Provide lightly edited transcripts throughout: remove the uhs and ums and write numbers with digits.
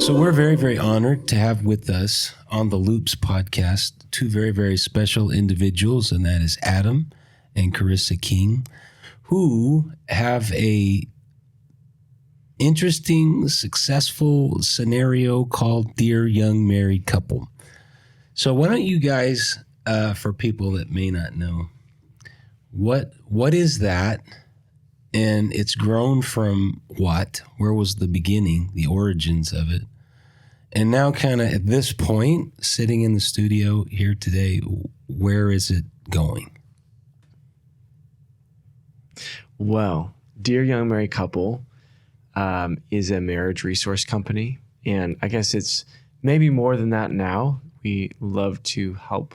So we're very, very honored to have with us on the Loops podcast two very, very special individuals, and that is Adam and Karissa King, who have a interesting, successful scenario called Dear Young Married Couple. So why don't you guys, for people that may not know, what is that? And it's grown from what? Where was the beginning, the origins of it? And now kind of at this point, sitting in the studio here today, where is it going? Well, Dear Young Married Couple is a marriage resource company. And I guess it's maybe more than that now. We love to help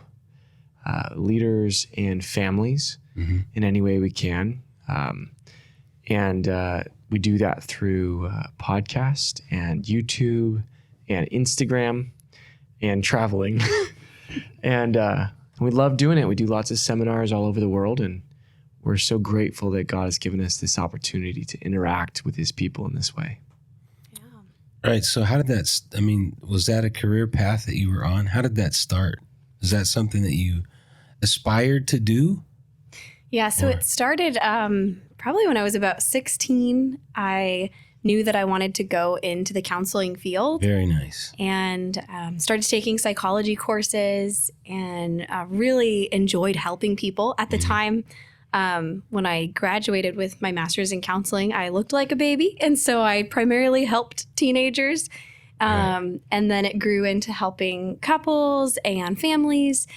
leaders and families in any way we can. And we do that through podcast and YouTube and Instagram and traveling. And we love doing it. We do lots of seminars all over the world. And we're so grateful that God has given us this opportunity to interact with his people in this way. Yeah. Right. So how did that, was that a career path that you were on? How did that start? Is that something that you aspired to do? Yeah. So it started probably when I was about 16. I knew that I wanted to go into the counseling field. Very nice. And started taking psychology courses and really enjoyed helping people. At the time, when I graduated with my master's in counseling, I looked like a baby. And so I primarily helped teenagers. And then it grew into helping couples and families.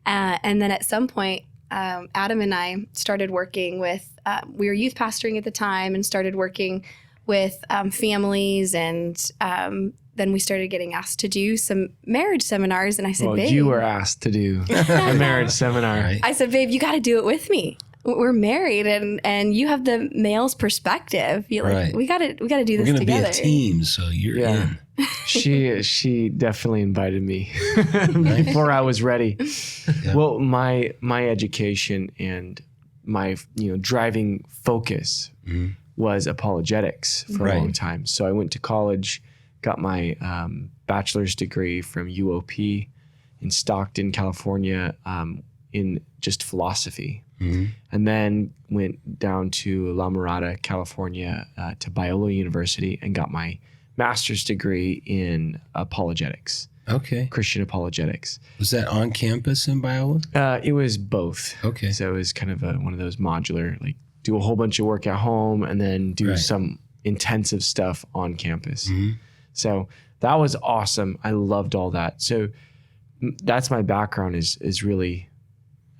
And then at some point, Adam and I started working with, we were youth pastoring at the time and started working with families. And then we started getting asked to do some marriage seminars. And I said, babe. You were asked to do a marriage seminar. Right? I said, babe, you got to do it with me. We're married and you have the male's perspective. You're like, we got to do this together. We're going to be a team, so you're in. She definitely invited me before I was ready. Yeah. Well, my education and my driving focus was apologetics for a long time. So I went to college, got my bachelor's degree from UOP in Stockton, California, in just philosophy. And then went down to La Mirada, California, to Biola University and got my master's degree in apologetics. Okay. Christian apologetics. Was that on campus in Biola? It was both. Okay. So it was kind of one of those modular, like do a whole bunch of work at home and then do some intensive stuff on campus. So that was awesome. I loved all that. So that's my background is really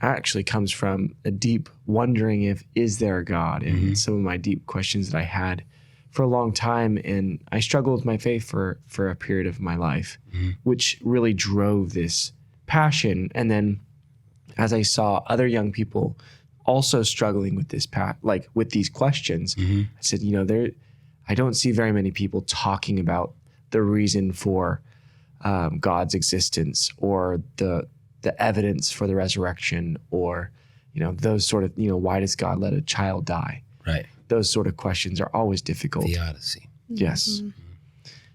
actually comes from a deep wondering is there a God? And some of my deep questions that I had for a long time. And I struggled with my faith for a period of my life, which really drove this passion. And then as I saw other young people also struggling with this with these questions, I said, I don't see very many people talking about the reason for God's existence or the evidence for the resurrection or, those sort of, why does God let a child die? Right. Those sort of questions are always difficult. The Odyssey. Yes.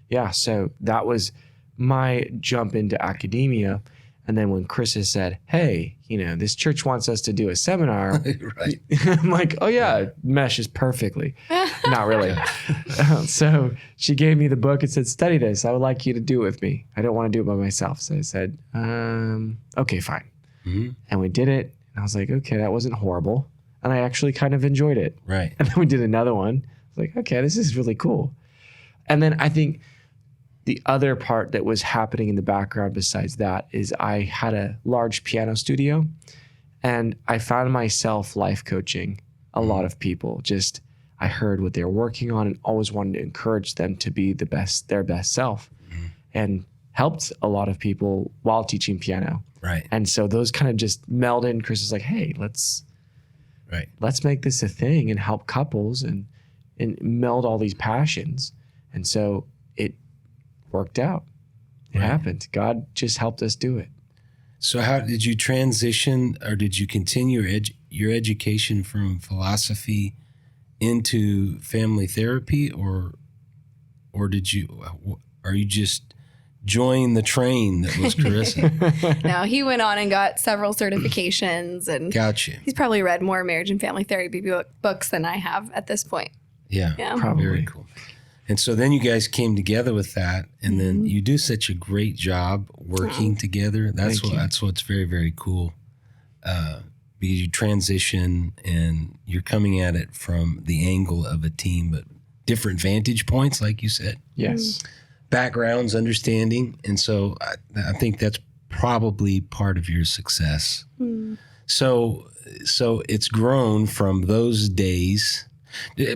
Yeah. So that was my jump into academia. And then when Karissa said, hey, this church wants us to do a seminar, I'm like, oh yeah, meshes perfectly. Not really. So she gave me the book and said, study this. I would like you to do it with me. I don't want to do it by myself. So I said, okay, fine. And we did it. And I was like, okay, that wasn't horrible. And I actually kind of enjoyed it. Right. And then we did another one. I was like, okay, this is really cool. And then I think the other part that was happening in the background besides that is I had a large piano studio and I found myself life coaching a lot of people. Just I heard what they were working on and always wanted to encourage them to be their best self and helped a lot of people while teaching piano. Right. And so those kind of just meld in. Chris is like, hey, let's make this a thing and help couples and meld all these passions. And so it worked out. It happened. God just helped us do it. So how did you transition or did you continue your education from philosophy into family therapy or did you, or you just joined the train that was Karissa? No, he went on and got several certifications, and Gotcha. he's probably read more marriage and family therapy books than I have at this point. Yeah, Probably. very cool. And so then you guys came together with that, and then you do such a great job working together. That's what's very, very cool. Because you transition and you're coming at it from the angle of a team, but different vantage points, like you said. Yes. Backgrounds, understanding. And so I think that's probably part of your success. So it's grown from those days.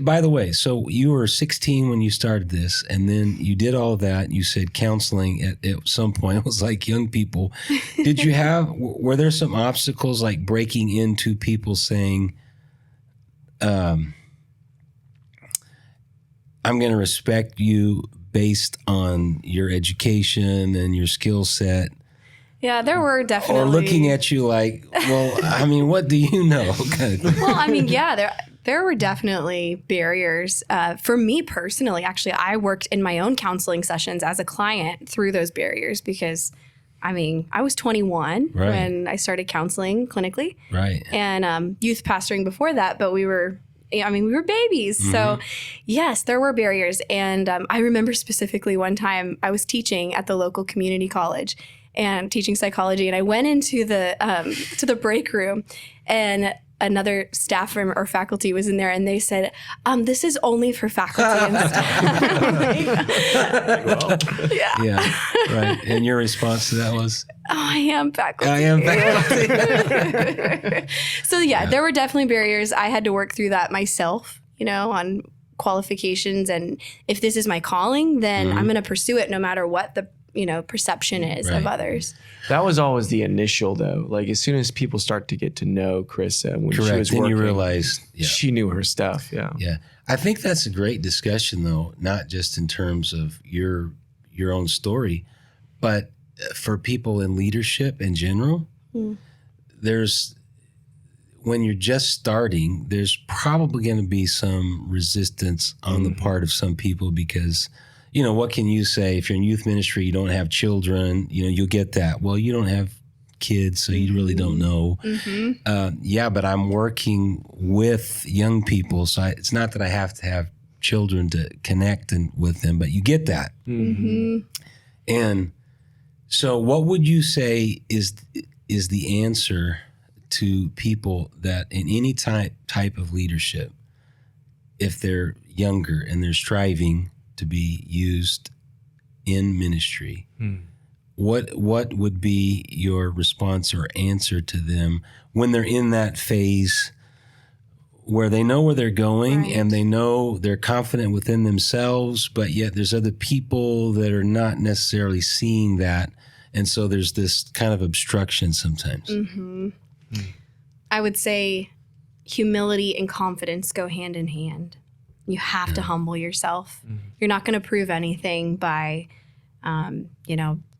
By the way, so you were 16 when you started this, and then you did all that. You said counseling at some point. It was like young people. Were there some obstacles like breaking into people saying, I'm going to respect you based on your education and your skill set? Yeah, there were definitely. Or looking at you like, well, I mean, what do you know? Kind of thing. Well, I mean, yeah, there were definitely barriers. For me personally, actually, I worked in my own counseling sessions as a client through those barriers because, I mean, I was 21 when I started counseling clinically. Right. And youth pastoring before that, but we were babies. So yes, there were barriers. And I remember specifically one time I was teaching at the local community college and teaching psychology. And I went into the to the break room, and another staff or faculty was in there, and they said, this is only for faculty and staff. Yeah, right. And your response to that was? I am faculty. I am faculty. So yeah, there were definitely barriers. I had to work through that myself, on qualifications. And if this is my calling, then I'm going to pursue it no matter what the perception is of others. That was always the initial, though. Like as soon as people start to get to know Karissa when she was then working, you realize she knew her stuff. Yeah. Yeah. I think that's a great discussion, though, not just in terms of your own story, but for people in leadership in general. When you're just starting, there's probably going to be some resistance on the part of some people because, what can you say? If you're in youth ministry, you don't have children, you'll get that. Well, you don't have kids, so you really don't know. But I'm working with young people, so it's not that I have to have children to connect with them, but you get that. And so what would you say is the answer to people that in any type of leadership, if they're younger and they're striving to be used in ministry, what would be your response or answer to them when they're in that phase where they know where they're going and they know they're confident within themselves, but yet there's other people that are not necessarily seeing that, and so there's this kind of obstruction sometimes? I would say humility and confidence go hand in hand. You have to humble yourself. You're not going to prove anything by,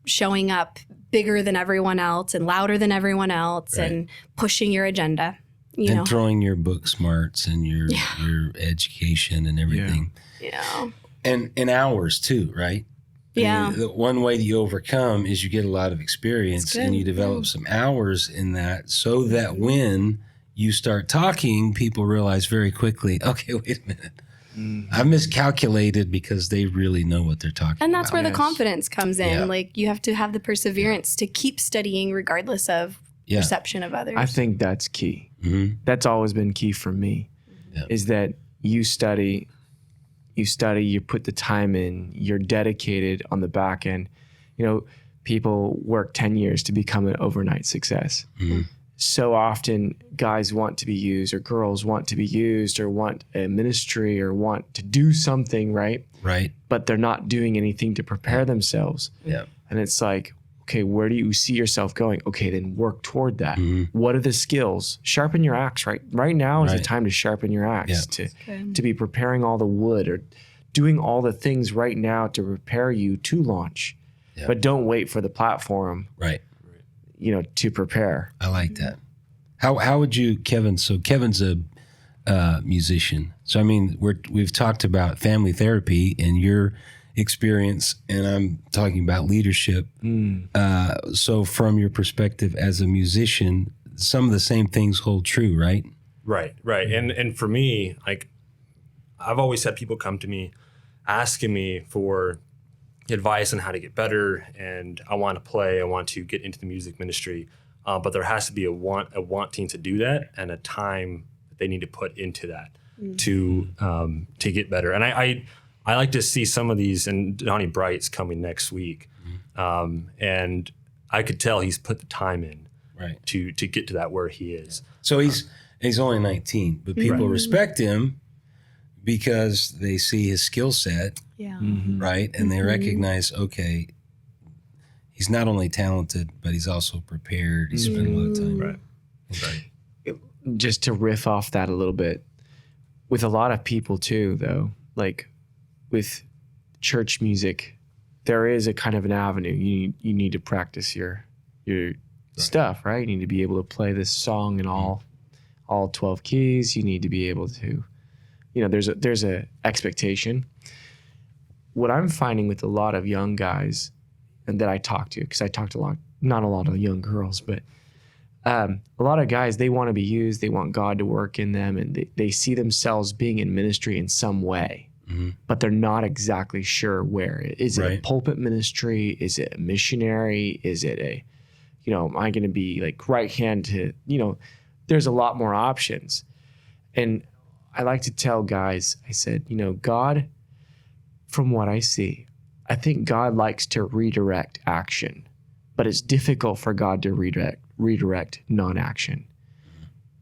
showing up bigger than everyone else and louder than everyone else and pushing your agenda. And throwing your book smarts and your education and everything. Yeah. And hours too, right? Yeah. I mean, the one way that you overcome is you get a lot of experience and you develop some hours in that so that when you start talking, people realize very quickly, okay, wait a minute. I miscalculated because they really know what they're talking about. And that's where the confidence comes in. Like you have to have the perseverance to keep studying regardless of perception of others. I think that's key. That's always been key for me is that you study, you put the time in, you're dedicated on the back end. People work 10 years to become an overnight success. So often guys want to be used or girls want to be used or want a ministry or want to do something, right? Right. But they're not doing anything to prepare themselves. Yeah. And it's like, okay, where do you see yourself going? Okay, then work toward that. What are the skills? Sharpen your axe, right? Right now is the time to sharpen your axe, to be preparing all the wood or doing all the things right now to prepare you to launch. Yeah. But don't wait for the platform. Right. To prepare. I like that. How would you, Kevin? So Kevin's a musician. So I mean, we've talked about family therapy, and you're experience, and I'm talking about leadership. So from your perspective as a musician, some of the same things hold true, right? Right. And for me, like, I've always had people come to me asking me for advice on how to get better, and I want to play, I want to get into the music ministry, but there has to be a wanting to do that and a time that they need to put into that to get better. And I like to see some of these, and Donnie Bright's coming next week, and I could tell he's put the time in to get to that where he is. So he's only 19, but people respect him because they see his skill set, right? And they recognize, okay, he's not only talented, but he's also prepared. He spent a lot of time. Right. Just to riff off that a little bit, with a lot of people too, though, like with church music, there is a kind of an avenue. You need to practice your stuff, right? You need to be able to play this song in all 12 keys. You need to be able to, there's a expectation. What I'm finding with a lot of young guys and that I talk to, because I talk to not a lot of young girls, but a lot of guys, they want to be used. They want God to work in them, and they see themselves being in ministry in some way, but they're not exactly sure where. Is it a pulpit ministry? Is it a missionary? Is it am I going to be like right hand to, there's a lot more options. And I like to tell guys, I said, God, from what I see, I think God likes to redirect action, but it's difficult for God to redirect non-action.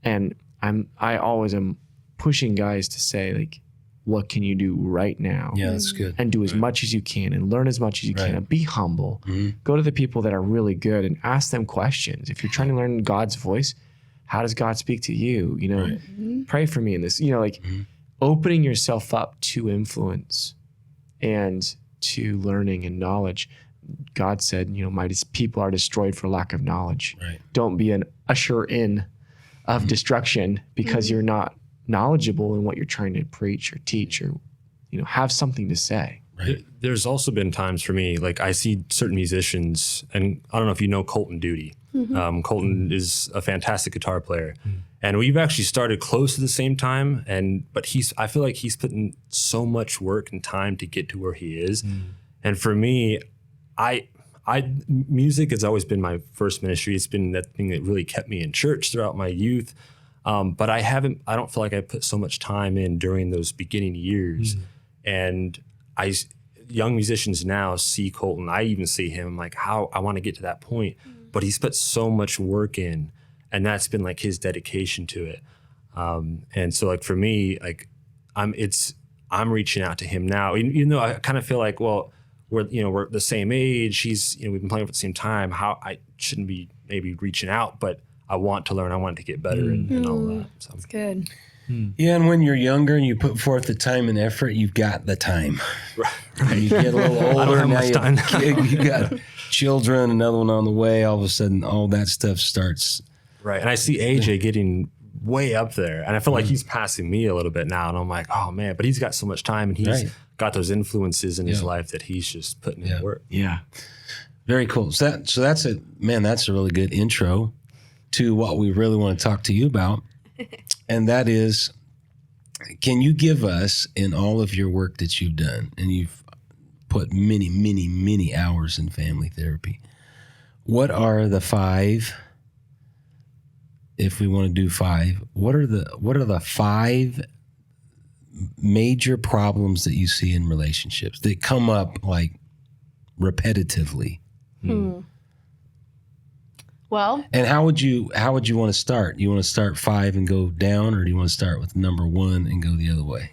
And I always am pushing guys to say, like, what can you do right now? Yeah, that's good. And do as much as you can and learn as much as you can and be humble. Go to the people that are really good and ask them questions. If you're trying to learn God's voice, how does God speak to you? Pray for me in this, opening yourself up to influence and to learning and knowledge. God said, my people are destroyed for lack of knowledge. Right. Don't be an usher in of destruction because you're not knowledgeable in what you're trying to preach or teach or, have something to say. Right. There's also been times for me, like I see certain musicians, and I don't know if you know Colton Duty. Colton is a fantastic guitar player, and we've actually started close to the same time. But I feel like he's putting so much work and time to get to where he is. And for me, music has always been my first ministry. It's been that thing that really kept me in church throughout my youth. But I don't feel like I put so much time in during those beginning years. And young musicians now see Colton. I even see him like how I want to get to that point, but he's put so much work in, and that's been like his dedication to it. And so like for me, like I'm reaching out to him now, even though I kind of feel like, well, we're the same age. We've been playing for the same time. How I shouldn't be maybe reaching out, but I want to learn. I want to get better and all that. So. That's good. Yeah, and when you're younger and you put forth the time and effort, you've got the time. Right. You get a little older, I don't have now much time. you got children, another one on the way. All of a sudden, all that stuff starts. Right, and I see AJ getting way up there, and I feel like he's passing me a little bit now, and I'm like, oh man, but he's got so much time, and he's got those influences in his life that he's just putting in work. Yeah, very cool. So that's a really good intro to what we really want to talk to you about. And that is, can you give us, in all of your work that you've done, and you've put many, many, many hours in family therapy, what are the 5, if we want to do 5, what are the 5 major problems that you see in relationships that come up like repetitively? Well, and how would you want to start? You want to start 5 and go down, or do you want to start with number 1 and go the other way?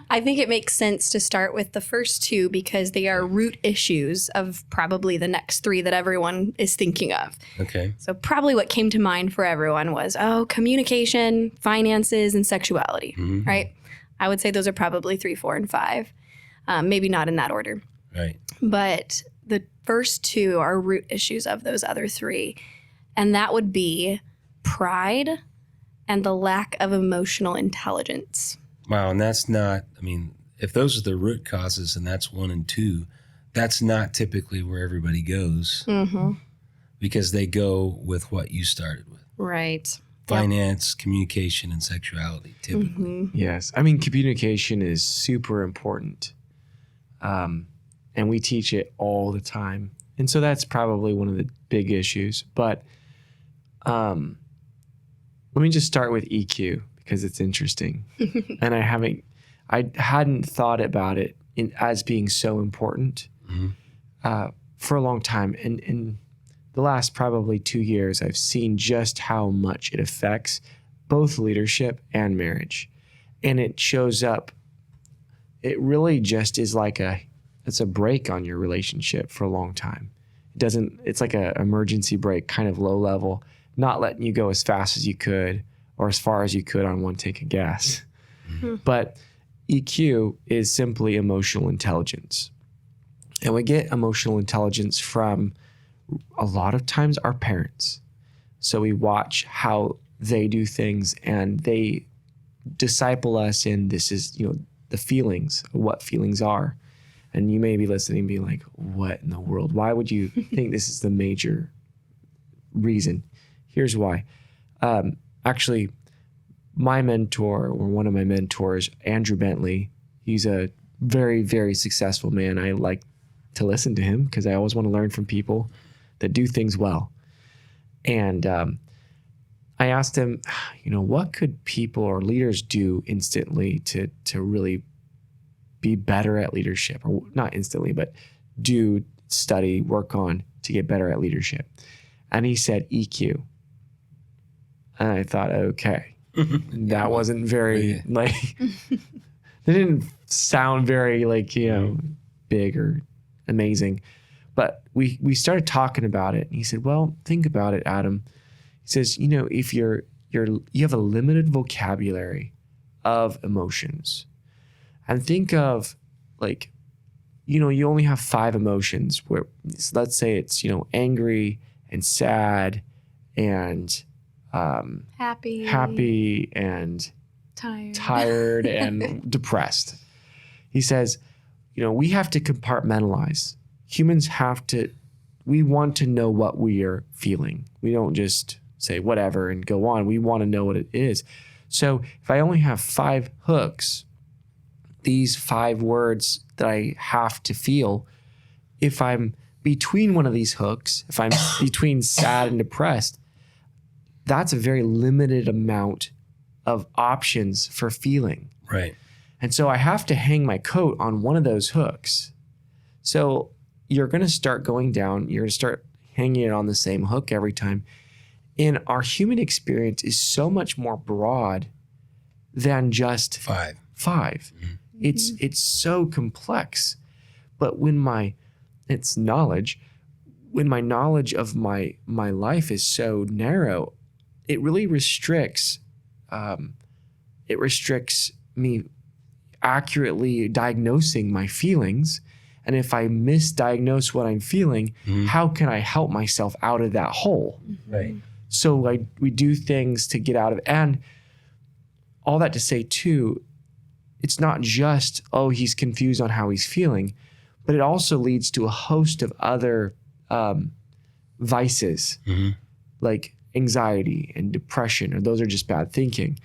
I think it makes sense to start with the first 2 because they are root issues of probably the next 3 that everyone is thinking of. Okay. So probably what came to mind for everyone was, communication, finances, and sexuality, right? I would say those are probably 3, 4, and 5. Maybe not in that order. Right. But the first 2 are root issues of those other 3. And that would be pride and the lack of emotional intelligence. Wow. And that's not, if those are the root causes and that's 1 and 2, that's not typically where everybody goes because they go with what you started with. Right. Finance, communication, and sexuality, typically. Yes. I mean, communication is super important. And we teach it all the time. And so that's probably one of the big issues. But let me just start with EQ because it's interesting. And I hadn't thought about it as being so important for a long time. And in the last probably 2 years, I've seen just how much it affects both leadership and marriage. And it shows up. It really just is like it's a brake on your relationship for a long time. It's like an emergency brake, kind of low level, not letting you go as fast as you could or as far as you could on one tank of gas. But EQ is simply emotional intelligence. And we get emotional intelligence from a lot of times our parents. So we watch how they do things and they disciple us in this is, the feelings, what feelings are. And you may be listening and being like, what in the world? Why would you think this is the major reason? Here's why. Actually, my mentor, or one of my mentors, Andrew Bentley, he's a very, very successful man. I like to listen to him because I always want to learn from people that do things well. And I asked him, what could people or leaders do instantly to really be better at leadership, or not instantly, but do study, work on to get better at leadership. And he said EQ. And I thought, okay, that wasn't very it didn't sound very big or amazing. But we started talking about it. And he said, well, think about it, Adam. He says, if you have a limited vocabulary of emotions, and think of you only have 5 emotions where let's say it's, angry and sad and happy and tired and depressed. He says, we have to compartmentalize. Humans we want to know what we are feeling. We don't just say whatever and go on. We want to know what it is. So if I only have 5 hooks, these 5 words that I have to feel, if I'm between one of these hooks, if I'm between sad and depressed, that's a very limited amount of options for feeling. Right. And so I have to hang my coat on one of those hooks. So you're going to start going down. You're going to start hanging it on the same hook every time. And our human experience is so much more broad than just 5. Mm-hmm. It's so complex. But it's knowledge. When my knowledge of my life is so narrow, it really restricts me accurately diagnosing my feelings. And if I misdiagnose what I'm feeling, how can I help myself out of that hole? Right. So we do things to get out of it. And all that to say too, it's not just, he's confused on how he's feeling, but it also leads to a host of other vices like anxiety and depression, or those are just bad thinking.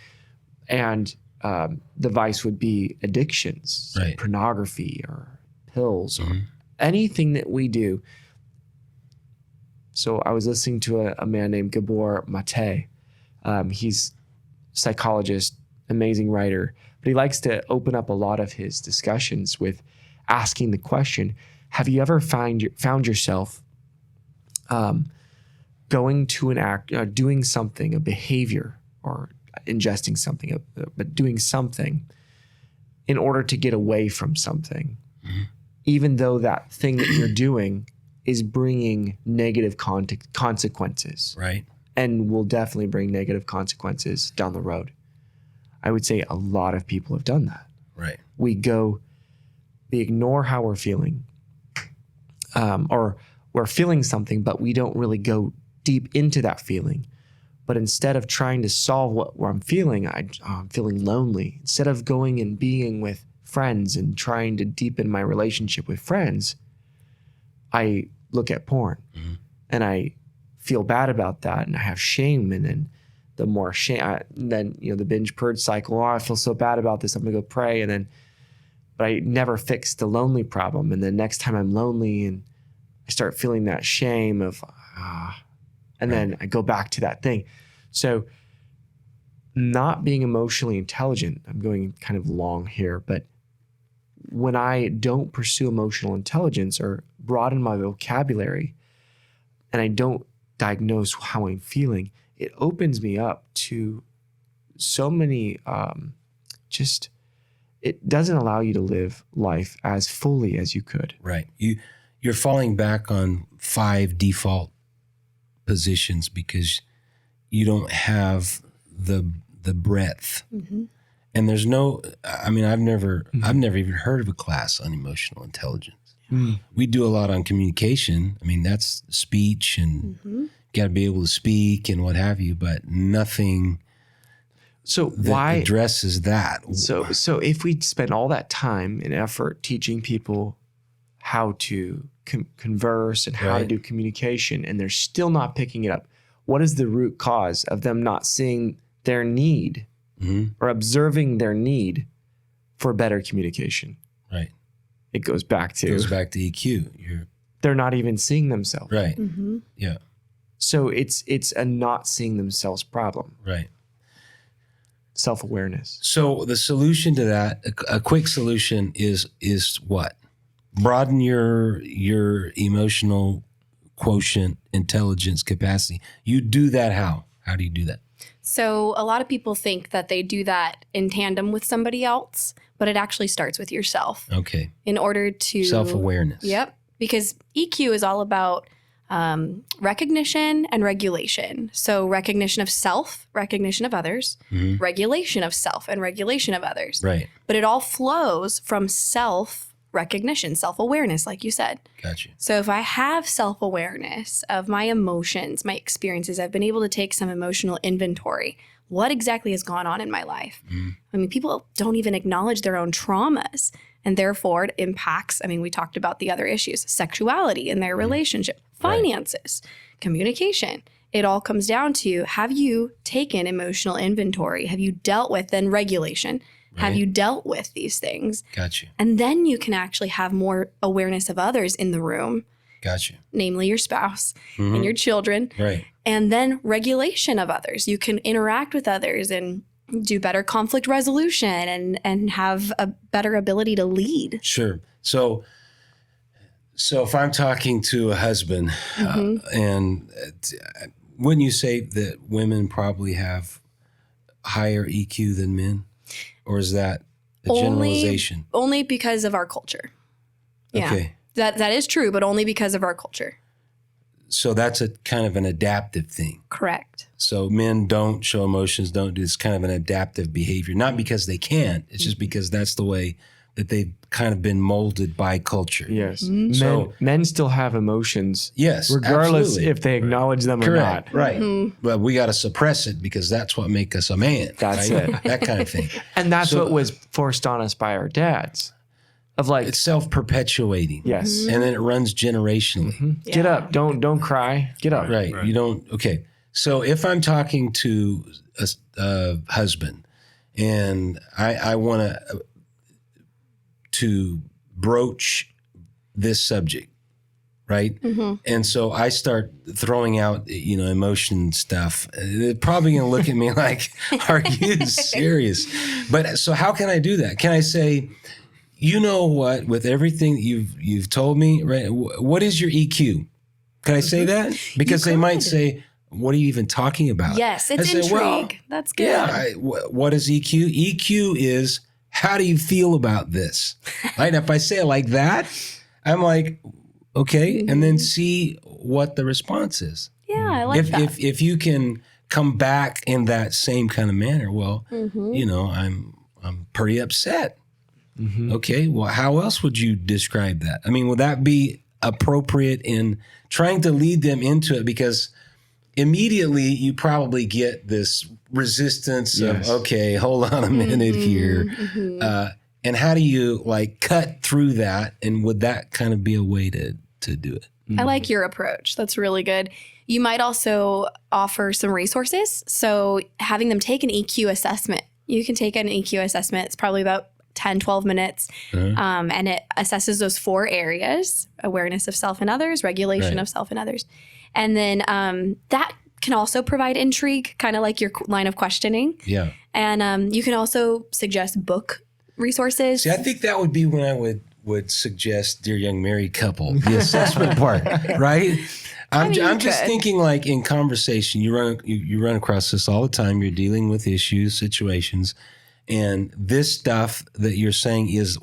And the vice would be addictions, right. Like pornography or pills or anything that we do. So I was listening to a man named Gabor Mate. He's a psychologist, amazing writer, but he likes to open up a lot of his discussions with asking the question, have you ever found yourself going to an act, doing something, a behavior, or ingesting something, but doing something in order to get away from something, even though that thing that you're doing is bringing negative consequences. Right. And will definitely bring negative consequences down the road. I would say a lot of people have done that. Right. We ignore how we're feeling, or we're feeling something, but we don't really go deep into that feeling. But instead of trying to solve what I'm feeling, I'm feeling lonely. Instead of going and being with friends and trying to deepen my relationship with friends, I look at porn and I feel bad about that. And I have shame. And then the more shame, then, the binge purge cycle. Oh, I feel so bad about this. I'm going to go pray. But I never fixed the lonely problem. And then next time I'm lonely and I start feeling that shame of, and then I go back to that thing. So not being emotionally intelligent, I'm going kind of long here, but when I don't pursue emotional intelligence or broaden my vocabulary and I don't diagnose how I'm feeling, it opens me up to so many, it doesn't allow you to live life as fully as you could. Right. You're falling back on 5 default positions because you don't have the breadth. And there's no, I've never even heard of a class on emotional intelligence. We do a lot on communication. That's speech and got to be able to speak and what have you, but nothing that addresses that. So if we spend all that time and effort teaching people how to converse and how to do communication, and they're still not picking it up, what is the root cause of them not seeing their need or observing their need for better communication? Right. It goes back to EQ. They're not even seeing themselves. Right. Yeah. So it's a not seeing themselves problem. Right. Self-awareness. So the solution to that, a quick solution is what? Broaden your emotional quotient, intelligence capacity. You do that how? How do you do that? So a lot of people think that they do that in tandem with somebody else, but it actually starts with yourself. Okay. In order to... Self-awareness. Yep. Because EQ is all about recognition and regulation. So recognition of self, recognition of others, regulation of self and regulation of others. Right. But it all flows from self-recognition, self-awareness, like you said. Gotcha. So if I have self-awareness of my emotions, my experiences, I've been able to take some emotional inventory. What exactly has gone on in my life? People don't even acknowledge their own traumas, and therefore it impacts, we talked about the other issues, sexuality in their relationship, finances, communication. It all comes down to, have you taken emotional inventory? Have you dealt with then regulation? Have you dealt with these things? Gotcha. And then you can actually have more awareness of others in the room. Gotcha. Namely your spouse and your children. Right. And then regulation of others. You can interact with others and do better conflict resolution and have a better ability to lead. Sure. So if I'm talking to a husband, and wouldn't you say that women probably have higher EQ than men? Or is that a generalization? Only because of our culture. Yeah. Okay. That is true, but only because of our culture. So that's a kind of an adaptive thing. Correct. So men don't show emotions, don't do this kind of an adaptive behavior. Not because they can't, it's just because that's the way that they've kind of been molded by culture. Yes. So men still have emotions. Yes. Regardless absolutely. if they acknowledge them or not. Right. But we got to suppress it because that's what makes us a man. That's right? it. That kind of thing. And that's what was forced on us by our dads. Of like, it's self-perpetuating. Yes. And then it runs generationally. Yeah. Get up. Don't cry. Get up. Right. You don't. Okay. So if I'm talking to a husband and I want to broach this subject, right? And so I start throwing out, emotion stuff. They're probably going to look at me like, are you serious? But so how can I do that? Can I say, you know what, with everything that you've told me, right? What is your EQ? Can I say that? Because they might say, what are you even talking about? Yes, it's intrigue. Well, that's good. Yeah. What is EQ? EQ is, how do you feel about this? Right? If I say it like that, I'm like, okay, and then see what the response is. Yeah, I like that. If you can come back in that same kind of manner, well, I'm pretty upset. Okay, well, how else would you describe that? Would that be appropriate in trying to lead them into it? Because immediately you probably get this resistance of, okay, hold on a minute here. And how do you like cut through that? And would that kind of be a way to do it? I like your approach. That's really good. You might also offer some resources. So having them take an EQ assessment. You can take an EQ assessment. It's probably about 10, 12 minutes. And it assesses those 4 areas: awareness of self and others, regulation of self and others. And then that can also provide intrigue, kind of like your line of questioning. Yeah. And you can also suggest book resources. See, I think that would be when I would suggest Dear Young Married Couple, the assessment part, right? I'm just thinking like in conversation, you run across this all the time. You're dealing with issues, situations, and this stuff that you're saying is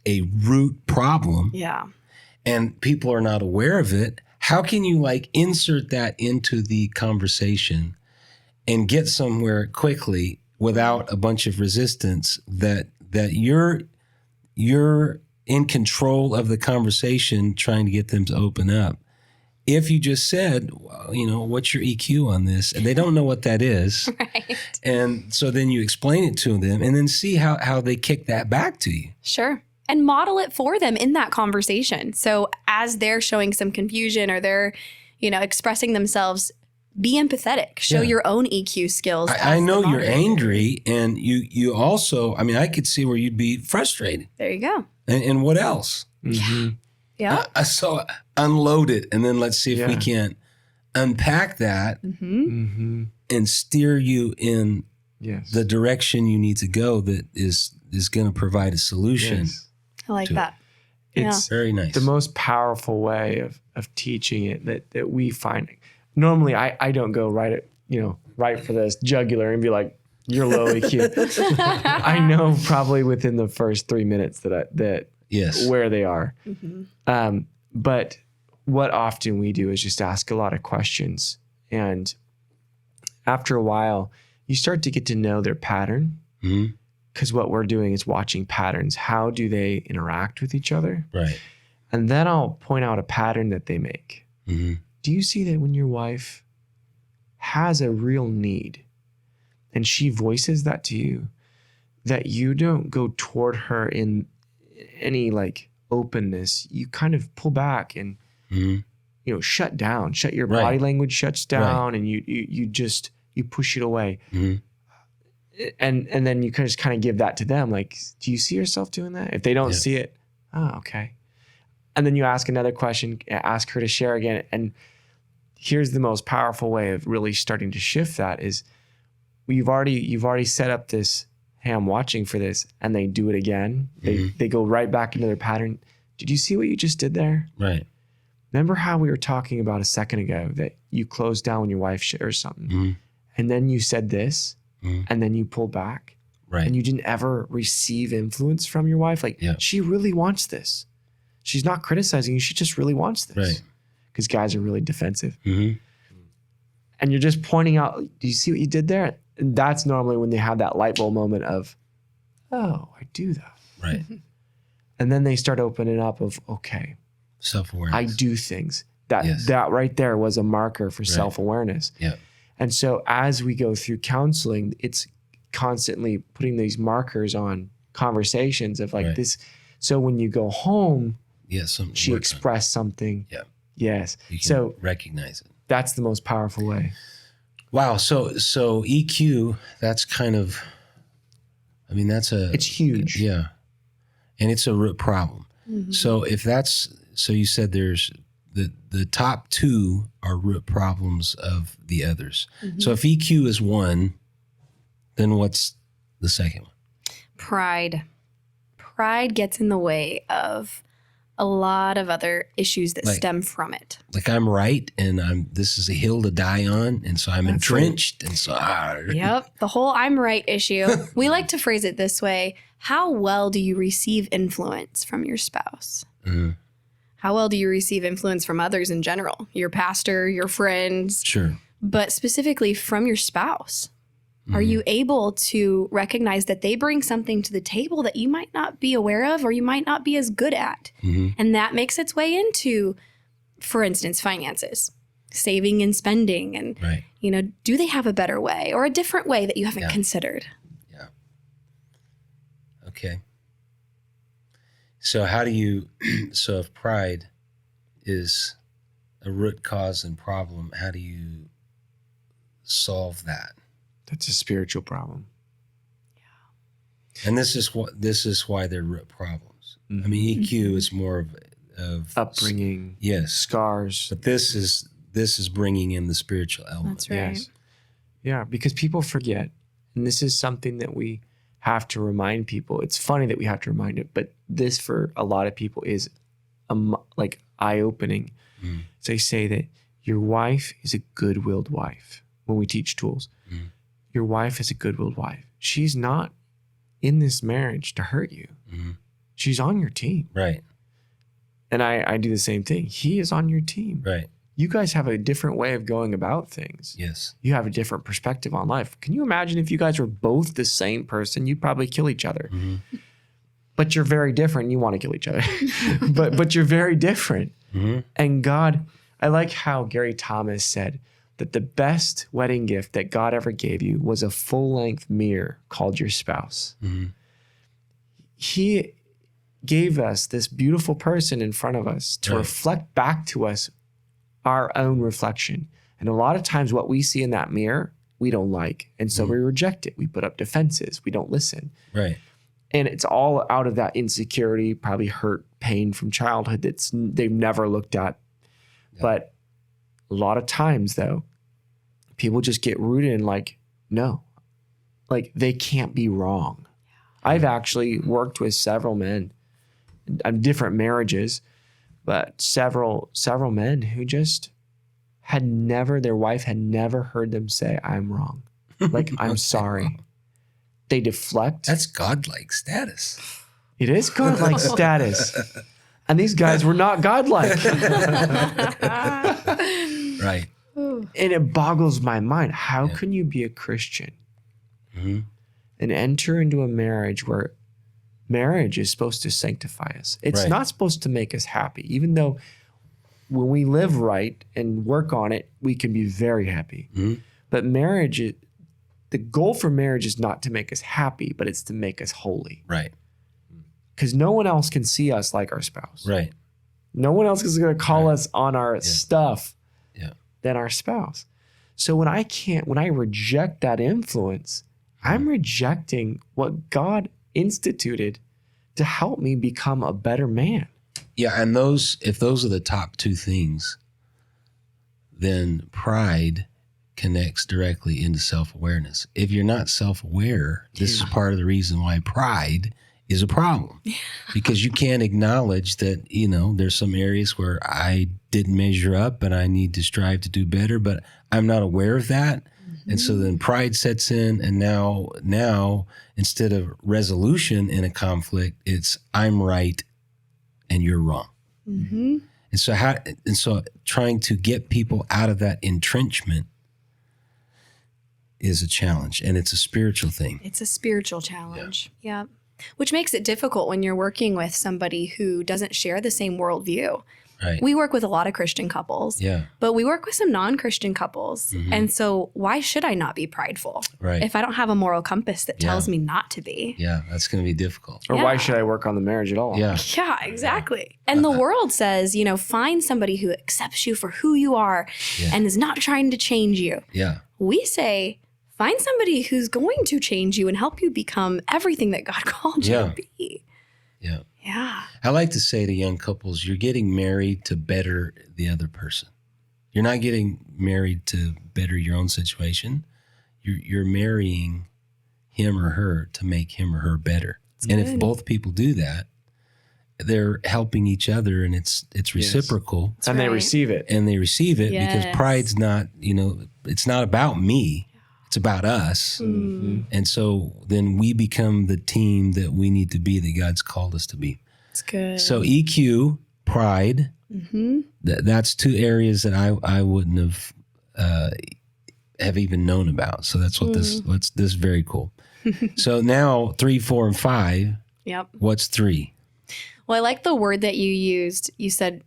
a root problem. Yeah. And people are not aware of it. How can you like insert that into the conversation and get somewhere quickly without a bunch of resistance that you're in control of the conversation, trying to get them to open up? If you just said, well, what's your EQ on this? And they don't know what that is. Right. And so then you explain it to them and then see how they kick that back to you. Sure. And model it for them in that conversation. So as they're showing some confusion or they're, expressing themselves, be empathetic. Show your own EQ skills. I know you're angry, and you also, I could see where you'd be frustrated. There you go. And what else? Mm-hmm. Yeah. So unload it, and then let's see if we can't unpack that and steer you in the direction you need to go that is going to provide a solution. Yes. I like that. It's very nice. The most powerful way of teaching it that we find. Normally, I don't go right for this jugular and be like, you're low EQ. I know probably within the first 3 minutes that where they are. Mm-hmm. But what often we do is just ask a lot of questions. And after a while, you start to get to know their pattern. Mm-hmm. Because what we're doing is watching patterns. How do they interact with each other? Right. And then I'll point out a pattern that they make. Mm-hmm. Do you see that when your wife has a real need and she voices that to you, that you don't go toward her in any like openness? You kind of pull back and shut down, shut your body language shuts down, and you push it away. Mm-hmm. And then you can just kind of give that to them. Like, do you see yourself doing that? If they don't see it, okay. And then you ask another question, ask her to share again. And here's the most powerful way of really starting to shift that is you've already set up this, hey, I'm watching for this, and they do it again. They go right back into their pattern. Did you see what you just did there? Right. Remember how we were talking about a second ago that you closed down when your wife shares something, and then you said this, and then you pulled back, and you didn't ever receive influence from your wife. Like, she really wants this. She's not criticizing you. She just really wants this. Right. Because guys are really defensive. Mm-hmm. And you're just pointing out, do you see what you did there? And that's normally when they have that light bulb moment of, oh, I do that. Right. And then they start opening up of, okay, self-awareness. I do things. That right there was a marker for self-awareness. Yeah. And so as we go through counseling, it's constantly putting these markers on conversations of like this. So when you go home, she expressed something. Yeah. Yes. You can recognize it. That's the most powerful way. Wow. So EQ, that's kind of, it's huge. Yeah. And it's a root problem. Mm-hmm. So you said there's the top 2 are root problems of the others. Mm-hmm. So if EQ is one, then what's the second one? Pride. Pride gets in the way of a lot of other issues that stem from it. Like I'm right, and this is a hill to die on, and so I'm entrenched, and so Yep, the whole I'm right issue. We like to phrase it this way: how well do you receive influence from your spouse? Mm-hmm. How well do you receive influence from others in general? Your pastor, your friends. Sure. But specifically from your spouse. Are you able to recognize that they bring something to the table that you might not be aware of or you might not be as good at? Mm-hmm. And that makes its way into, for instance, finances, saving and spending. And, do they have a better way or a different way that you haven't considered? Yeah. Okay. So how do you, so if pride is a root cause and problem, how do you solve that? That's a spiritual problem. And this is why they're root problems. Mm-hmm. I mean, EQ is more of upbringing, yes, scars. but this is bringing in the spiritual element. That's right. Yes. Yeah, because people forget, and this is something that we have to remind people. It's funny that we have to remind it, but this for a lot of people is like eye-opening. They say that your wife is a good-willed wife. When we teach tools, your wife is a good-willed wife. She's not in this marriage to hurt you. She's on your team. Right. And I do the same thing. He is on your team. Right. You guys have a different way of going about things. Yes. You have a different perspective on life. Can you imagine if you guys were both the same person? You'd probably kill each other. But you're very different. You want to kill each other. but you're very different. And God, I like how Gary Thomas said that the best wedding gift that God ever gave you was a full-length mirror called your spouse. He gave us this beautiful person in front of us to reflect back to us our own reflection. And a lot of times what we see in that mirror, we don't like. And so we reject it. We put up defenses. We don't listen. Right. And it's all out of that insecurity, probably hurt, pain from childhood they've never looked at. Yeah. But a lot of times, though, people just get rooted in like, no, like they can't be wrong. I've actually worked with several men, different marriages, but several men who just their wife had never heard them say, I'm wrong. Like, I'm sorry. They deflect. That's godlike status. It is godlike status. And these guys were not godlike. Right. And it boggles my mind. How can you be a Christian and enter into a marriage where marriage is supposed to sanctify us? It's not supposed to make us happy, even though when we live right and work on it, we can be very happy. But marriage, the goal for marriage is not to make us happy, but it's to make us holy. Right. Because no one else can see us like our spouse. Right. No one else is going to call us on our stuff than our spouse. So when I reject that influence, I'm rejecting what God instituted to help me become a better man. Yeah, and if those are the top two things, then pride connects directly into self-awareness. If you're not self-aware, this is part of the reason why pride is a problem. Because you can't acknowledge that, there's some areas where I didn't measure up and I need to strive to do better, but I'm not aware of that. And so then pride sets in, and now instead of resolution in a conflict, it's I'm right and you're wrong. And so trying to get people out of that entrenchment is a challenge, and it's a spiritual thing. It's a spiritual challenge. Yeah. Which makes it difficult when you're working with somebody who doesn't share the same worldview. Right. We work with a lot of Christian couples, but we work with some non-Christian couples. And so why should I not be prideful if I don't have a moral compass that tells me not to be? Yeah, that's going to be difficult. Or why should I work on the marriage at all? Yeah, exactly. And the world says, find somebody who accepts you for who you are and is not trying to change you. Yeah. We say, find somebody who's going to change you and help you become everything that God called you to be. Yeah. Yeah. I like to say to young couples, you're getting married to better the other person. You're not getting married to better your own situation. You're marrying him or her to make him or her better. And if both people do that, they're helping each other, and it's reciprocal. Yes. And they receive it. And they receive it because pride's not, it's not about me. It's about us. And so then we become the team that we need to be, that God's called us to be. That's good. So EQ, pride, that's two areas that I wouldn't have even known about. So that's what this is very cool. So now 3, 4, and 5. Yep. What's 3? Well, I like the word that you used. You said,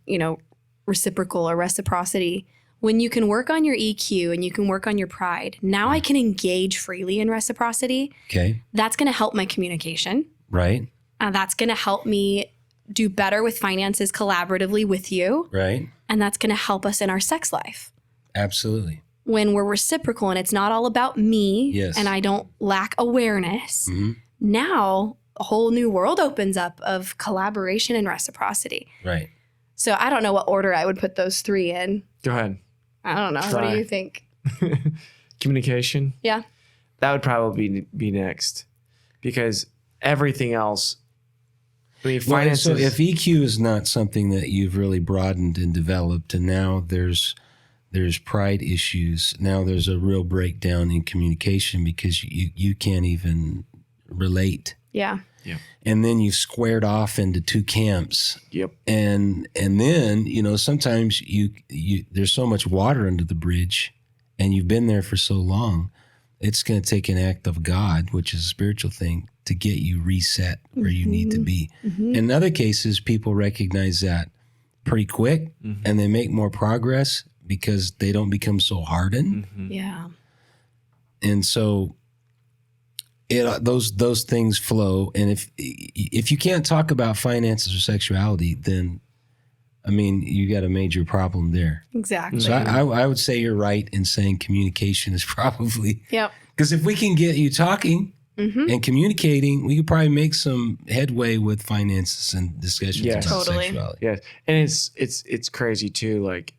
reciprocal or reciprocity. When you can work on your EQ and you can work on your pride, now I can engage freely in reciprocity. Okay. That's going to help my communication. Right. That's going to help me do better with finances collaboratively with you. Right. And that's going to help us in our sex life. Absolutely. When we're reciprocal and it's not all about me Yes. and I don't lack awareness, Mhm. now a whole new world opens up of collaboration and reciprocity. Right. So I don't know what order I would put those three in. Go ahead. I don't know. What Try. do you think? Communication. Yeah. That would probably be next, because everything else. I mean, Well, finances. so if EQ is not something that you've really broadened and developed, and now there's pride issues, now there's a real breakdown in communication because you can't even relate. Yeah. And then you've squared off into two camps. Yep. And then, sometimes you there's so much water under the bridge and you've been there for so long, it's going to take an act of God, which is a spiritual thing, to get you reset where you need to be. Mm-hmm. In other cases, people recognize that pretty quick and they make more progress because they don't become so hardened. Yeah. And so those things flow. And if you can't talk about finances or sexuality, then I mean, you got a major problem there. Exactly. So I would say you're right in saying communication is probably, Yep. because if we can get you talking and communicating, we could probably make some headway with finances and discussions Yes. about Totally. sexuality. Yes, and it's crazy too. Like,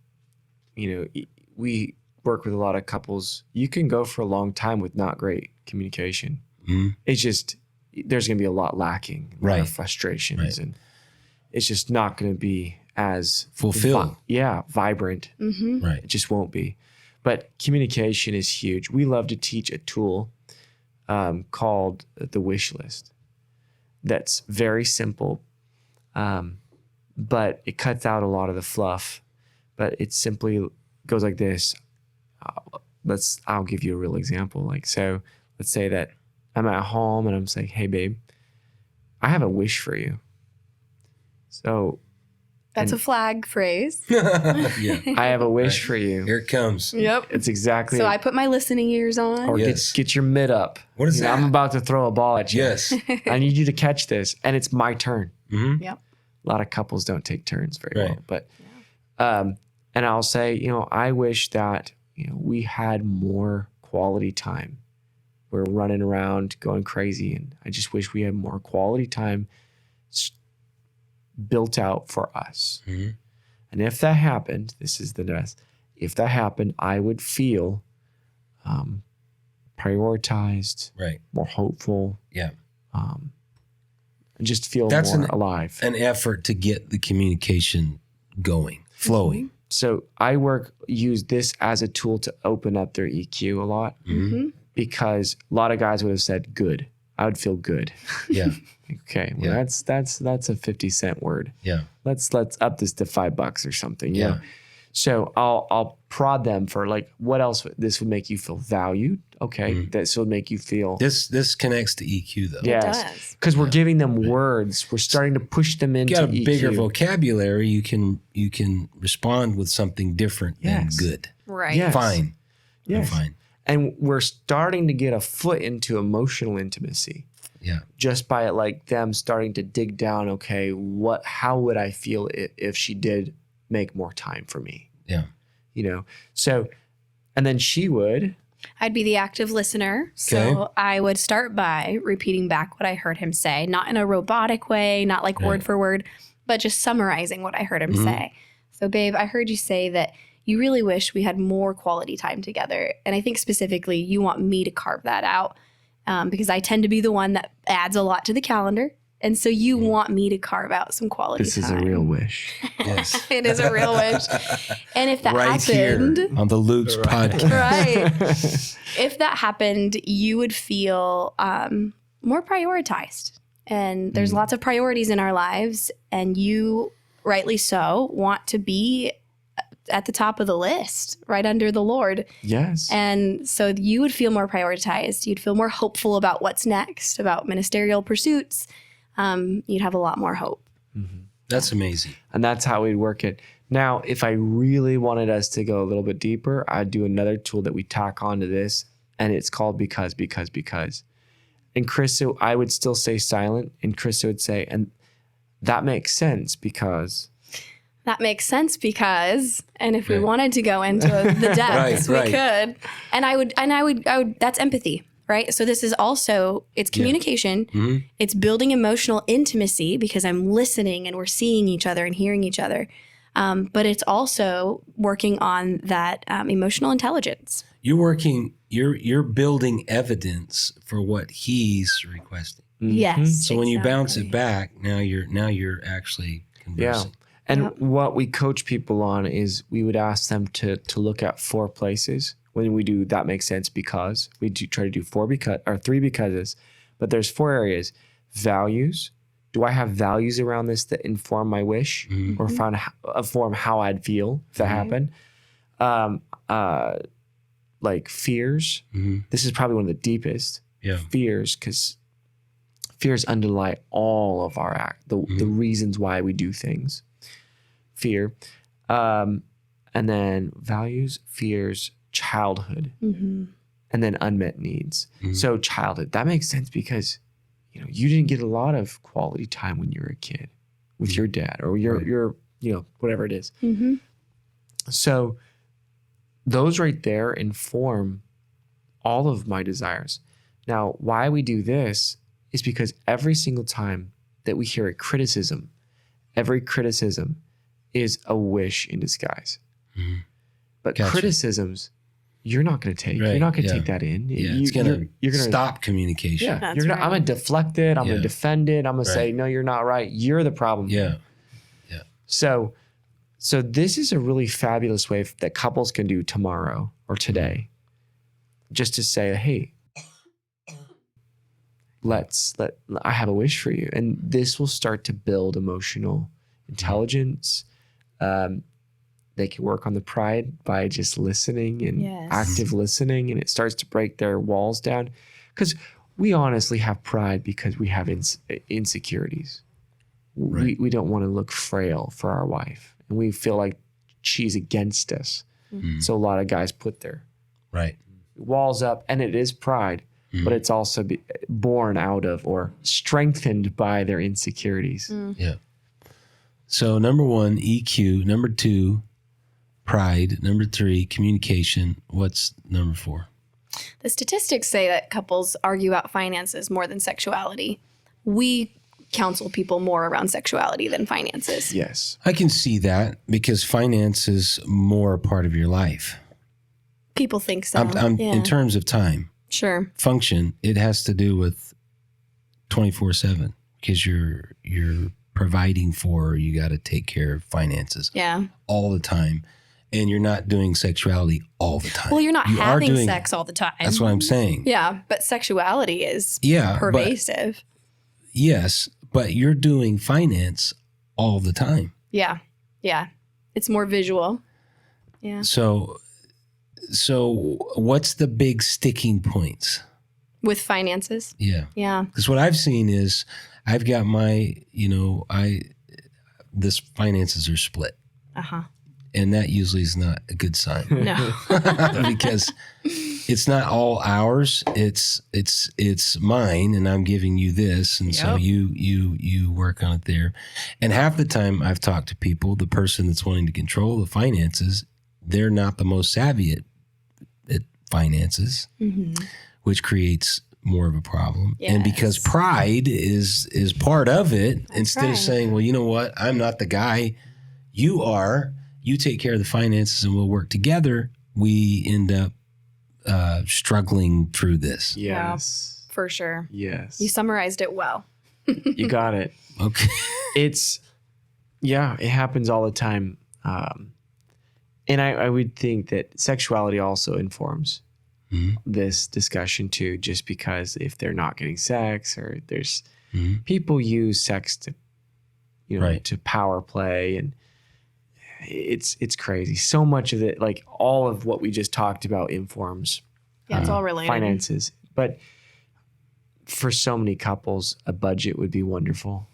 we work with a lot of couples. You can go for a long time with not great communication. Mhm. It's just there's going to be a lot lacking, a lot Right. of frustrations, Right. and it's just not going to be as Fulfilled. vibrant. Mm-hmm. Right. It just won't be. But communication is huge. We love to teach a tool called the wish list. That's very simple, but it cuts out a lot of the fluff. But it simply goes like this. I'll give you a real example. Like, so let's say that I'm at home and I'm saying, "Hey, babe, I have a wish for you." So That's a flag phrase. Yeah. I have a wish Right. for you. Here it comes. Yep. It's exactly. So I put my listening ears on. or Yes. get your mitt up. What is I'm that? about to throw a ball at you. Yes. I need you to catch this, and it's my turn. Mm-hmm. Yep. A lot of couples don't take turns very Right. well, but and I'll say, I wish that we had more quality time. We're running around going crazy, and I just wish we had more quality time built out for us. Mm-hmm. And if that happened, this is the best. If that happened, I would feel prioritized, Right. more hopeful, Yeah. and just feel That's more alive. An effort to get the communication going, flowing. So I use this as a tool to open up their EQ a lot, Mm-hmm. because a lot of guys would have said good. I would feel good. Yeah. Okay, well Yeah. that's a 50-cent word. Yeah. Let's up this to $5 or something. Yeah. So I'll prod them for like, what else? This would make you feel valued. Okay, this would make you feel. This connects to EQ though. Yes, does. because we're giving them words. We're starting to push them into You got a EQ. bigger vocabulary, you can respond with something different Yes. than good. Right. Yes. Fine. I'm Yes. fine. And we're starting to get a foot into emotional intimacy. Yeah. Just by like them starting to dig down. Okay, how would I feel if she did make more time for me? Yeah. So, and then she would. I'd be the active listener. Okay. So I would start by repeating back what I heard him say, not in a robotic way, not like word for word, but just summarizing what I heard him say. So, babe, I heard you say that you really wish we had more quality time together. And I think specifically you want me to carve that out because I tend to be the one that adds a lot to the calendar. And so you want me to carve out some quality This time. is a real wish. Yes. It is a real wish. And if that Right happened, here on the Luke's podcast. right. If that happened, you would feel more prioritized. And there's lots of priorities in our lives, and you, rightly so, want to be at the top of the list, right under the Lord. Yes. And so you would feel more prioritized. You'd feel more hopeful about what's next, about ministerial pursuits. You'd have a lot more hope. That's amazing. And that's how we'd work it. Now, if I really wanted us to go a little bit deeper, I'd do another tool that we tack onto this, and it's called because. And Karissa, I would still say silent, and Karissa would say, and that makes sense because. That makes sense because, and if we Right. wanted to go into the depths, Right, we could. And I would, that's empathy, right? So this is also, it's communication. Mm-hmm. It's building emotional intimacy because I'm listening and we're seeing each other and hearing each other. But it's also working on that emotional intelligence. You're building evidence for what he's requesting. Yes. So when you bounce it exactly. back, now you're actually conversing. And Yep. what we coach people on is we would ask them to look at 4 places when we do that makes sense because we do try to do 3 becauses, but there's 4 areas. Values. Do I have values around this that inform my wish or inform how I'd feel if that happened? Like fears. This is probably one of the deepest. Yeah. Fears, because fears underlie all of our the reasons why we do things. Fear. And then values, fears, childhood, and then unmet needs. So childhood, that makes sense because you didn't get a lot of quality time when you were a kid with your dad or your whatever it is. So those right there inform all of my desires. Now, why we do this is because every single time that we hear a criticism, every criticism is a wish in disguise. But Gotcha. criticisms, you're not going to take. Right, You're not going to yeah. take that in. Yeah, you're gonna gonna stop communication. Yeah, That's you're gonna, right. I'm going to deflect it. I'm going Yeah. to defend it. I'm going to say, Right. no, you're not right. You're the problem. Yeah. So this is a really fabulous way that couples can do tomorrow or today, just to say, hey, I have a wish for you, and this will start to build emotional intelligence. They can work on the pride by just listening and Yes. active listening, and it starts to break their walls down. Because we honestly have pride because we have insecurities. Right. We don't want to look frail for our wife, and we feel like she's against us. So a lot of guys put their Right. walls up, and it is pride, but it's also born out of or strengthened by their insecurities. Yeah. So number 1, EQ. Number 2, pride. Number 3, communication. What's number 4? The statistics say that couples argue about finances more than sexuality. We counsel people more around sexuality than finances. Yes. I can see that because finance is more a part of your life. People think so. I'm Yeah. in terms of time. Sure. Function, it has to do with 24/7 because you're providing for, you got to take care of finances Yeah. all the time, and you're not doing sexuality all the time. Well, you're not You are having doing- sex all the time. That's what I'm saying. Yeah, but sexuality is Yeah, pervasive. Yes, but you're doing finance all the time. Yeah. Yeah. It's more visual. Yeah. So what's the big sticking points? With finances. Yeah. Yeah. Because what I've seen is I've got my, this finances are split. Uh-huh. And that usually is not a good sign No. because it's not all ours. It's mine, and I'm giving you this, and so Yep. you work on it there. And half the time I've talked to people, the person that's wanting to control the finances, they're not the most savvy at finances, which creates more of a problem. And because Yes. pride is part of it, instead right. of saying, well, you know what, I'm not the guy, you are. You take care of the finances and we'll work together. We end up struggling through this. Yes. For sure. Yes. You summarized it well. You got it. Okay. It happens all the time. And I would think that sexuality also informs this discussion too, just because if they're not getting sex or there's people use sex to, Right. to power play, and it's crazy. So much of it, like all of what we just talked about informs Yeah, it's all related. finances. But for so many couples, a budget would be wonderful.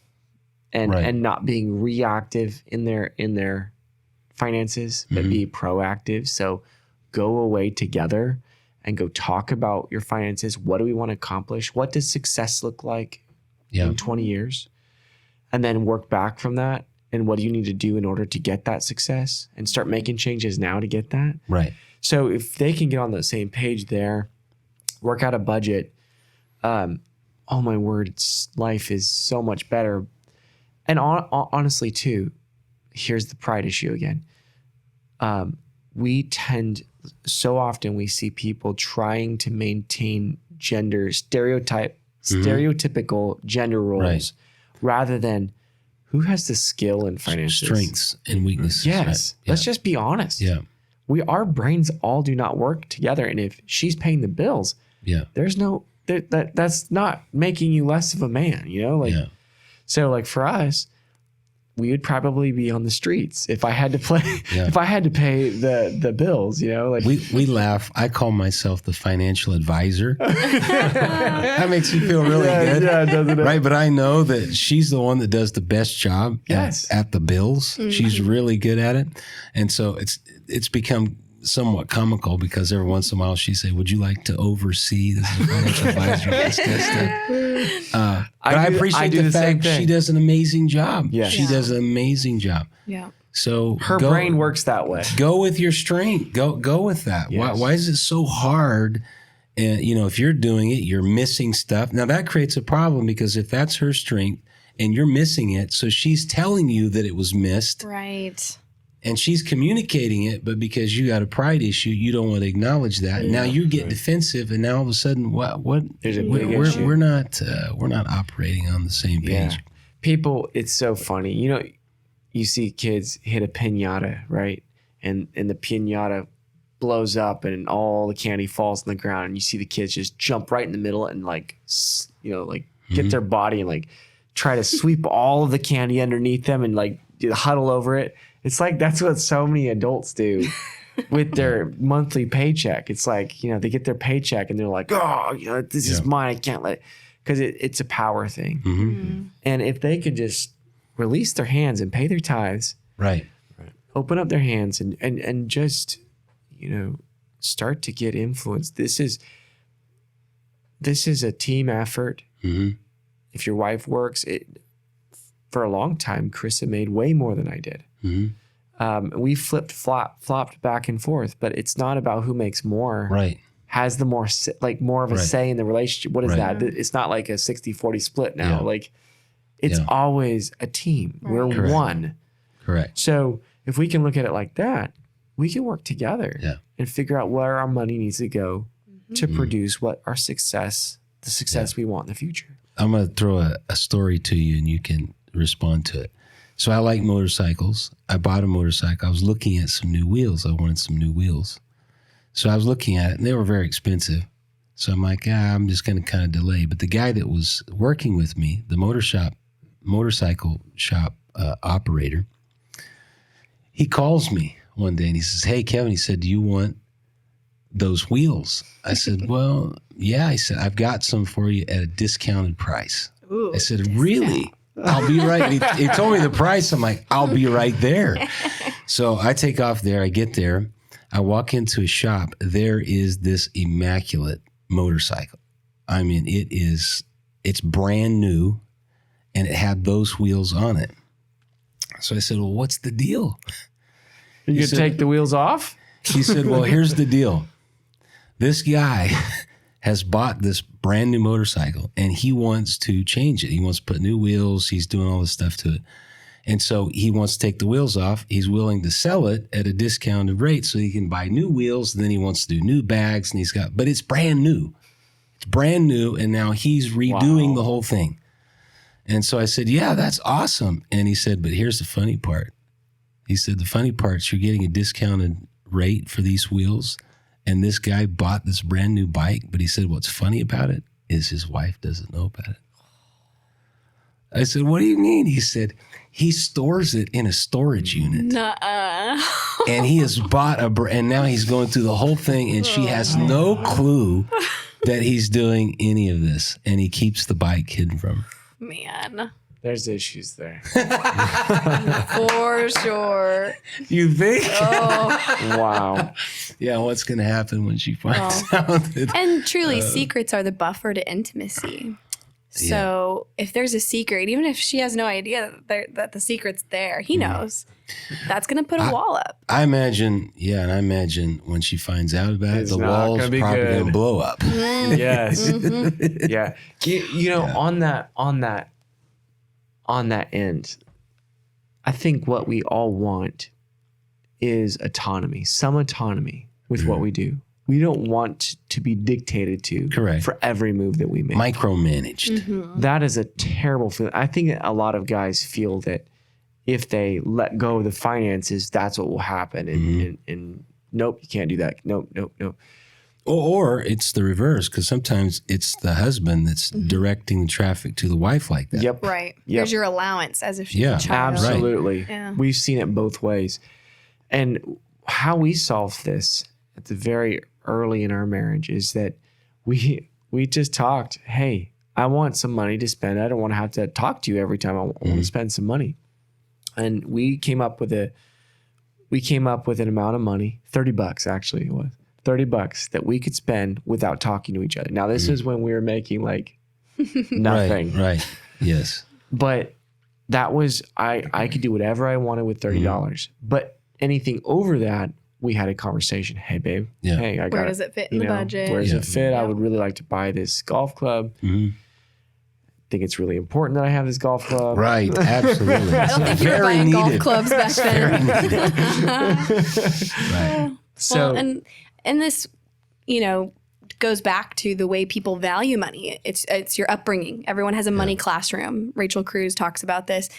And Right. and not being reactive in their finances, but be proactive. So go away together and go talk about your finances. What do we want to accomplish? What does success look like Yeah. in 20 years? and then work back from that. And what do you need to do in order to get that success and start making changes now to get that? Right. So if they can get on the same page there, work out a budget, oh my word, life is so much better. And honestly too, here's the pride issue again. So often we see people trying to maintain stereotypical gender roles rather than who has the skill and finances. Strengths and weaknesses. Yes. Right? Let's just be honest. Yeah. Our brains all do not work together. And if she's paying the bills, there's no, that's not making you less of a man, So like for us, we would probably be on the streets if I had to if I had to pay the bills, we laugh. I call myself the financial advisor. That makes you feel really good. Yeah, doesn't it? Right. But I know that she's the one that does the best job at the bills. Mm-hmm. She's really good at it. And so it's become somewhat comical because every once in a while she say, "Would you like to oversee this financial advisor?" But I appreciate the fact she does an amazing job. Yes. She does an amazing job. Yeah. So her brain works that way. Go with your strength. Go with that. Yes. Why is it so hard? And if you're doing it, you're missing stuff. Now that creates a problem because if that's her strength and you're missing it, so she's telling you that it was missed. Right. And she's communicating it, but because you got a pride issue, you don't want to acknowledge that. Yeah. Now you get defensive, and now all of a sudden, what? There's a big issue. We're not operating on the same page. Yeah. People, it's so funny. You see kids hit a piñata, right? And the piñata blows up, and all the candy falls on the ground, and you see the kids just jump right in the middle and get their body and try to sweep all of the candy underneath them and huddle over it. It's like that's what so many adults do with their monthly paycheck. It's like, they get their paycheck and they're like, oh, this is mine. I can't let it. Because it's a power thing. Mm-hmm. And if they could just release their hands and pay their tithes, open up their hands and just, start to get influence. This is a team effort. Mm-hmm. If your wife works, for a long time, Karissa made way more than I did. Mm-hmm. We flopped back and forth, but it's not about who makes more. Right. Has the more of a say in the relationship. What is that? It's not like a 60-40 split now. Yeah. It's always a team. Right. We're Correct. one. Correct. So if we can look at it like that, we can work together and figure out where our money needs to go to produce what the success we want in the future. I'm going to throw a story to you and you can respond to it. So I like motorcycles. I bought a motorcycle. I was looking at some new wheels. I wanted some new wheels. So I was looking at it and they were very expensive. So I'm like, I'm just going to kind of delay. But the guy that was working with me, the motorcycle shop operator, he calls me one day and he says, "Hey, Kevin," he said, "do you want those wheels?" I said, "Well, yeah." He said, "I've got some for you at a discounted price." Ooh, I said, "Really?" "I'll be right." He told me the price. I'm like, "I'll be right there." So I take off there. I get there. I walk into a shop. There is this immaculate motorcycle. I mean, it's brand new and it had those wheels on it. So I said, "Well, what's the deal?" You could take the wheels off? He said, "Well, here's the deal. This guy has bought this brand new motorcycle and he wants to change it. He wants to put new wheels. He's doing all this stuff to it. And so he wants to take the wheels off. He's willing to sell it at a discounted rate so he can buy new wheels. And then he wants to do new bags but it's brand new. It's brand new. And now he's redoing the whole thing." And so I said, "Yeah, that's awesome." And he said, "But here's the funny part." He said, "The funny part is you're getting a discounted rate for these wheels. And this guy bought this brand new bike." But he said, "What's funny about it is his wife doesn't know about it." I said, "What do you mean?" He said, "He stores it in a storage unit." Nuh-uh. And he has bought and now he's going through the whole thing and she has no clue that he's doing any of this. And he keeps the bike hidden from her. Man. There's issues there. For sure. You think? Oh. Wow. Yeah, what's going to happen when she finds out that... And truly, secrets are the buffer to intimacy. So if there's a secret, even if she has no idea that the secret's there, he knows. That's going to put a wall up. I imagine, and I imagine when she finds out about it, It's the not wall's gonna be probably good. going to blow up. Yes. Yeah. You know, on that end, I think what we all want is autonomy, some autonomy with what we do. We don't want to be dictated to for every move that we make. Micromanaged. That is a terrible feeling. I think a lot of guys feel that if they let go of the finances, that's what will happen. And nope, you can't do that. Nope. Or it's the reverse, because sometimes it's the husband that's directing the traffic to the wife like that. Yep. Right. Yep. There's your allowance as if she's a child. Absolutely. Yeah. We've seen it both ways. And how we solve this at the very early in our marriage is that we just talked, hey, I want some money to spend. I don't want to have to talk to you every time I want to spend some money. And we came up with an amount of money, $30 actually it was. $30 that we could spend without talking to each other. Now this is when we were making like nothing. Right. Yes. But that was I could do whatever I wanted with $30. But anything over that, we had a conversation. Hey babe. Yeah. Hey, Where does it fit in the budget? Where does it fit? I would really like to buy this golf club. Think it's really important that I have this golf club. Right. Absolutely. I don't think you were buying golf clubs back then. Right. So well, and this, goes back to the way people value money. It's your upbringing. Everyone has a money classroom. Rachel Cruz talks about this.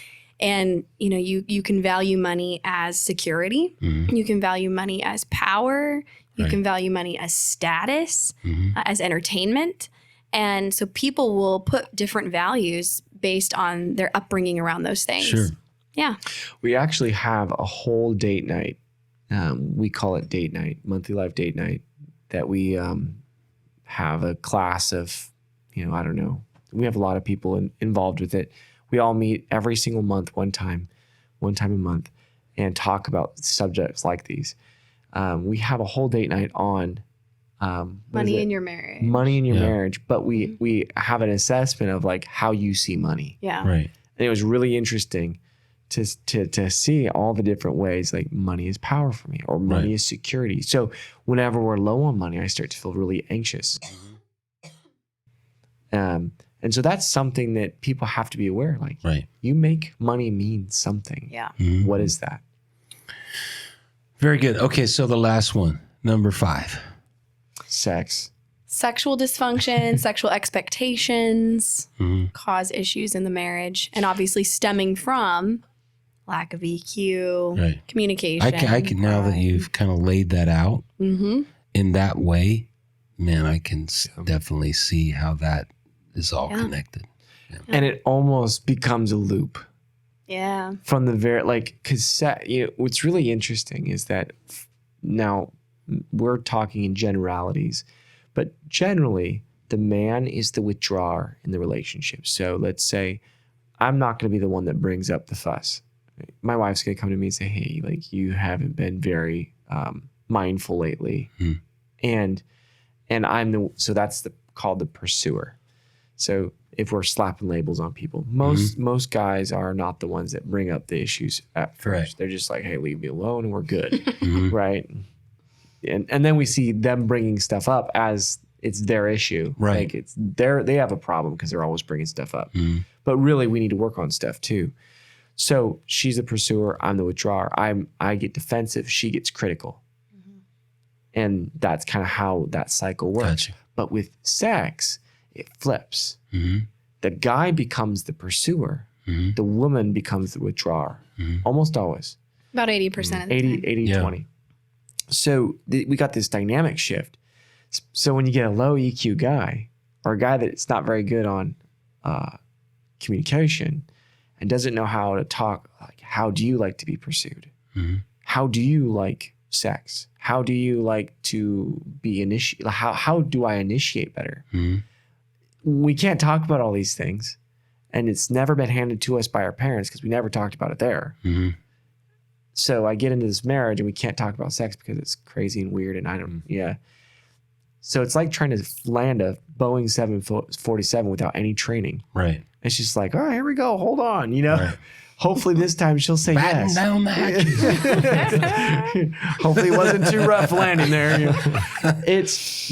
And, you can value money as security. You can value money as power. You can value money as status, as entertainment. And so people will put different values based on their upbringing around those things. Sure. Yeah. we actually have a whole date night. We call it date night, monthly life date night, that we have a class of, I don't know. We have a lot of people involved with it. We all meet every single month, one time a month, and talk about subjects like these. We have a whole date night on Money in your marriage. money in your marriage, but we have an assessment of like how you see money. Yeah. Right. And it was really interesting to see all the different ways like money is power for me or money is security. So whenever we're low on money, I start to feel really anxious. And so that's something that people have to be aware. Like you make money mean something. Yeah. What is that? Very good. Okay. So the last one, number 5. Sex. Sexual dysfunction, sexual expectations cause issues in the marriage, and obviously stemming from lack of EQ, communication. I can now that you've kind of laid that out in that way, man, I can definitely see how that is all connected. Yeah. And it almost becomes a loop. Yeah. From the very, because what's really interesting is that now we're talking in generalities, but generally the man is the withdrawer in the relationship. So let's say I'm not going to be the one that brings up the fuss. My wife's going to come to me and say, hey, like you haven't been very mindful lately. And so that's called the pursuer. So if we're slapping labels on people, most guys are not the ones that bring up the issues at first. Correct. They're just like, hey, leave me alone and we're good. Right. And then we see them bringing stuff up as it's their issue. Right. Like they have a problem because they're always bringing stuff up. But really we need to work on stuff too. So she's the pursuer. I'm the withdrawer. I get defensive. She gets critical. And that's kind of how that cycle works. Gotcha. But with sex, it flips. The guy becomes the pursuer. The woman becomes the withdrawer. Almost always. About 80% of the time. 80, 20. So we got this dynamic shift. So when you get a low EQ guy or a guy that's not very good on communication and doesn't know how to talk, like, how do you like to be pursued? How do you like sex? How do you like to be initiated? How do I initiate better? We can't talk about all these things. And it's never been handed to us by our parents because we never talked about it there. So I get into this marriage and we can't talk about sex because it's crazy and weird. And So it's like trying to land a Boeing 747 without any training. Right. It's just like, all right, here we go. Hold on. Right. Hopefully this time she'll say Batten yes. down the hatches. Hopefully it wasn't too rough landing there.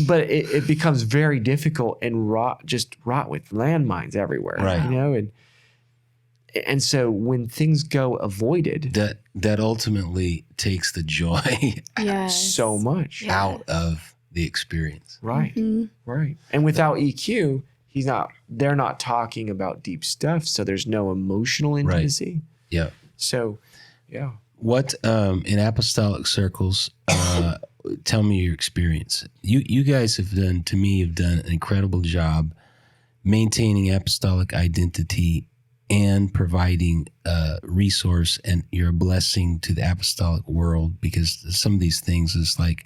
But it becomes very difficult and rot with landmines everywhere. Right. And so when things go avoided, that ultimately takes the joy so much out of the experience. Right. Right. And without EQ, they're not talking about deep stuff. So there's no emotional intimacy. Right. Yeah. So, yeah. What, in apostolic circles, tell me your experience. You guys have done an incredible job maintaining apostolic identity and providing resource, and you're a blessing to the apostolic world, because some of these things is like,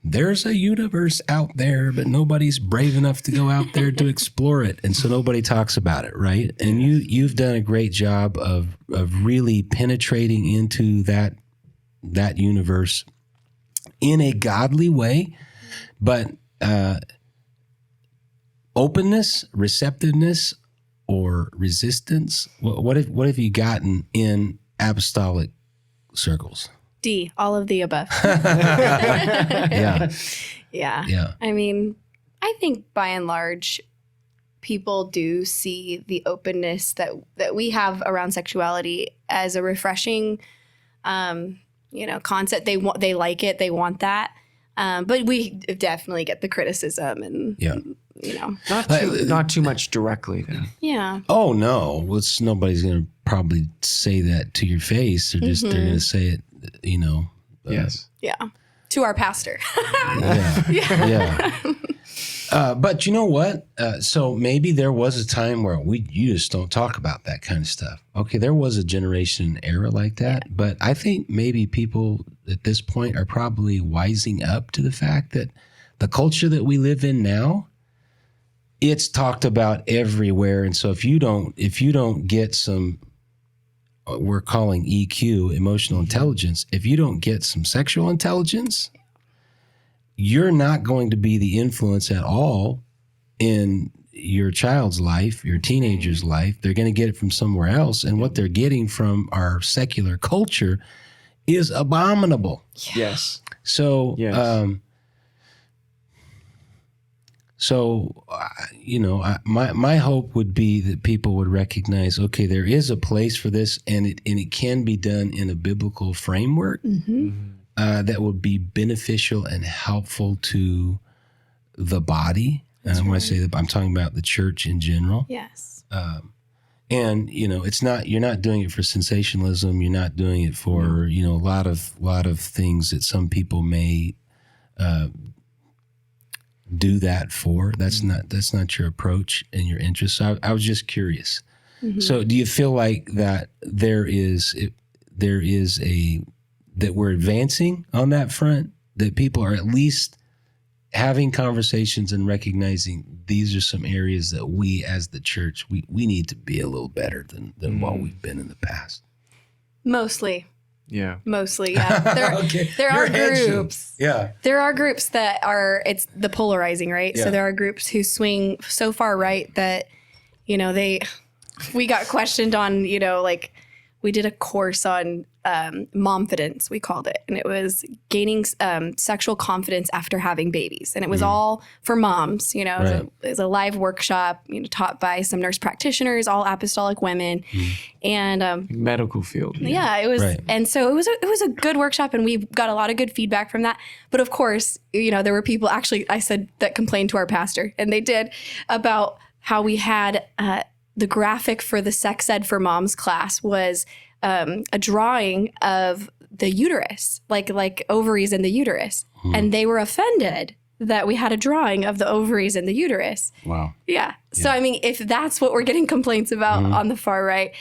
there's a universe out there, but nobody's brave enough to go out there to explore it. And so nobody talks about it, right? And you've done a great job of really penetrating into that universe in a godly way, but openness, receptiveness, or resistance. What have you gotten in apostolic circles? D, all of the above. Yeah. Yeah. I mean, I think by and large, people do see the openness that we have around sexuality as a refreshing, concept. They like it. They want that. But we definitely get the criticism and, not too much directly though. Yeah. Oh no. Nobody's going to probably say that to your face. They're going to say it, Yes. Yeah. To our pastor. Yeah. But you know what? So maybe there was a time where you just don't talk about that kind of stuff. Okay, there was a generation era like that, but I think maybe people at this point are probably wising up to the fact that the culture that we live in now, it's talked about everywhere. And so if you don't get some, we're calling EQ, emotional intelligence, if you don't get some sexual intelligence, you're not going to be the influence at all in your child's life, your teenager's life. They're going to get it from somewhere else. And what they're getting from our secular culture is abominable. Yes. So, Yes. My hope would be that people would recognize, okay, there is a place for this, and it can be done in a biblical framework that would be beneficial and helpful to the body. And when I say that, I'm talking about the church in general. Yes. And it's not, you're not doing it for sensationalism. You're not doing it for a lot of things that some people may do that for. That's not your approach and your interest. So I was just curious. So do you feel like that that we're advancing on that front, that people are at least having conversations and recognizing these are some areas that we as the church, we need to be a little better than what we've been in the past? Mostly. Yeah. There are groups. Yeah. There are groups that it's the polarizing, right? Yeah. So there are groups who swing so far right that, we got questioned on, we did a course on momfidence, we called it. And it was gaining sexual confidence after having babies. And it was all for moms, It was a live workshop, taught by some nurse practitioners, all apostolic women. And medical field. yeah, it was. Right. And so it was a good workshop, and we got a lot of good feedback from that. But of course, there were people, actually, I said, that complained to our pastor, and they did, about how we had the graphic for the sex ed for moms class was a drawing of the uterus, like ovaries in the uterus. And they were offended that we had a drawing of the ovaries in the uterus. Wow. Yeah. So, I mean, if that's what we're getting complaints about on the far right,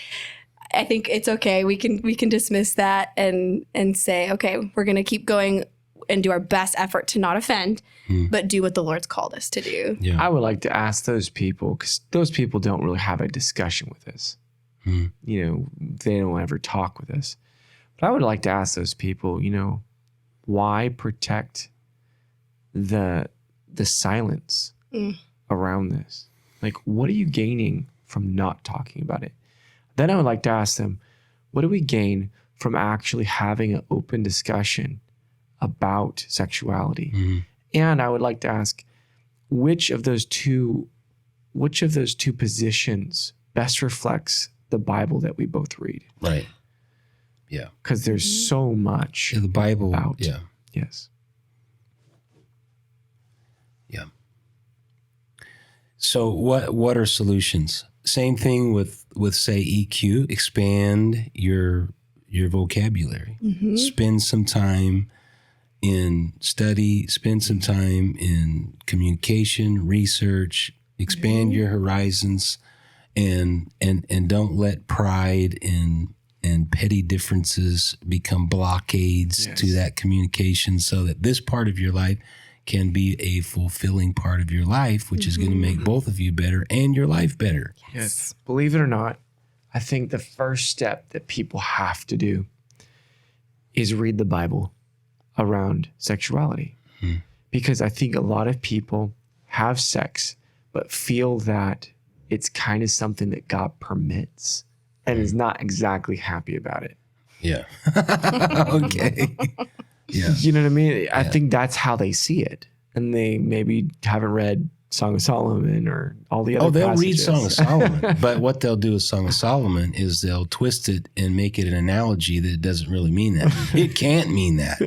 I think it's okay. We can dismiss that and say, okay, we're going to keep going and do our best effort to not offend, but do what the Lord's called us to do. Yeah. I would like to ask those people, because those people don't really have a discussion with us. They don't ever talk with us. But I would like to ask those people, why protect the the silence around this. Like, what are you gaining from not talking about it? Then I would like to ask them, what do we gain from actually having an open discussion about sexuality? Mm-hmm. And I would like to ask, which of those two positions best reflects the Bible that we both read? Right. Yeah. Because there's so much The Bible. about. Yeah. Yes. Yeah. So what are solutions? Same thing with say EQ, expand your vocabulary. Spend some time in study, spend some time in communication, research, expand your horizons, and don't let pride and petty differences become blockades to that communication, so that this part of your life can be a fulfilling part of your life, which is going to make both of you better and your life better. Yes. Believe it or not, I think the first step that people have to do is read the Bible around sexuality. Because I think a lot of people have sex, but feel that it's kind of something that God permits and is not exactly happy about it. Yeah. Okay. Yeah. You know what I mean? I think that's how they see it. And they maybe haven't read Song of Solomon or all the other they'll passages. read Song of Solomon, but what they'll do with Song of Solomon is they'll twist it and make it an analogy that it doesn't really mean that. It can't mean that.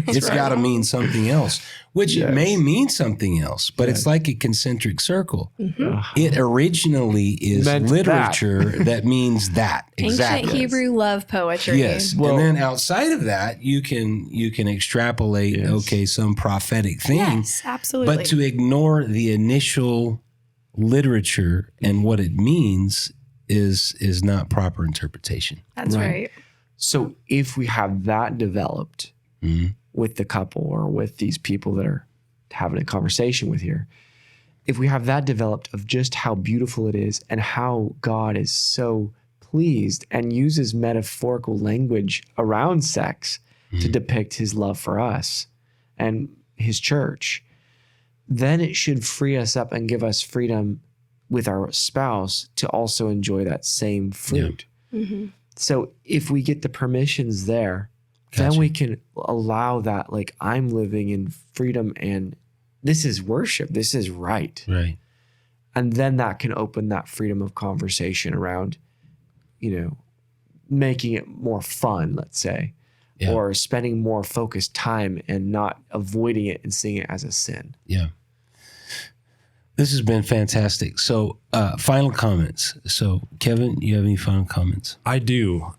It's got to mean something else, which it may mean something else, but it's like a concentric circle. It originally is Meant literature that means that. Exactly. Ancient Hebrew love poetry. Yes. Well, and then outside of that, you can extrapolate, some prophetic thing. Yes, absolutely. But to ignore the initial literature and what it means is not proper interpretation. That's right. So if we have that developed with the couple or with these people that are having a conversation with here, if we have that developed of just how beautiful it is and how God is so pleased and uses metaphorical language around sex to depict his love for us and his church, then it should free us up and give us freedom with our spouse to also enjoy that same fruit. So if we get the permissions there, then we can allow that, like, I'm living in freedom and this is worship. This is right. Right. And then that can open that freedom of conversation around, making it more fun, let's say, or spending more focused time and not avoiding it and seeing it as a sin. Yeah. This has been fantastic. So, final comments. So, Kevin, you have any final comments? I do.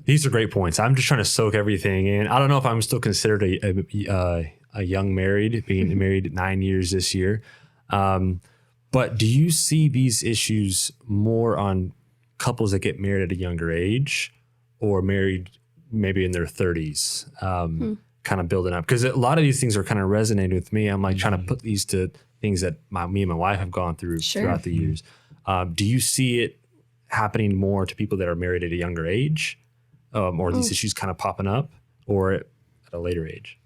These are great points. I'm just trying to soak everything in. I don't know if I'm still considered a young married, being married 9 years this year. But do you see these issues more on couples that get married at a younger age or married maybe in their 30s, kind of building up? Because a lot of these things are kind of resonating with me. I'm like trying to put these to things that me and my wife have gone through throughout the years. Do you see it happening more to people that are married at a younger age, or these issues kind of popping up, or at a later age?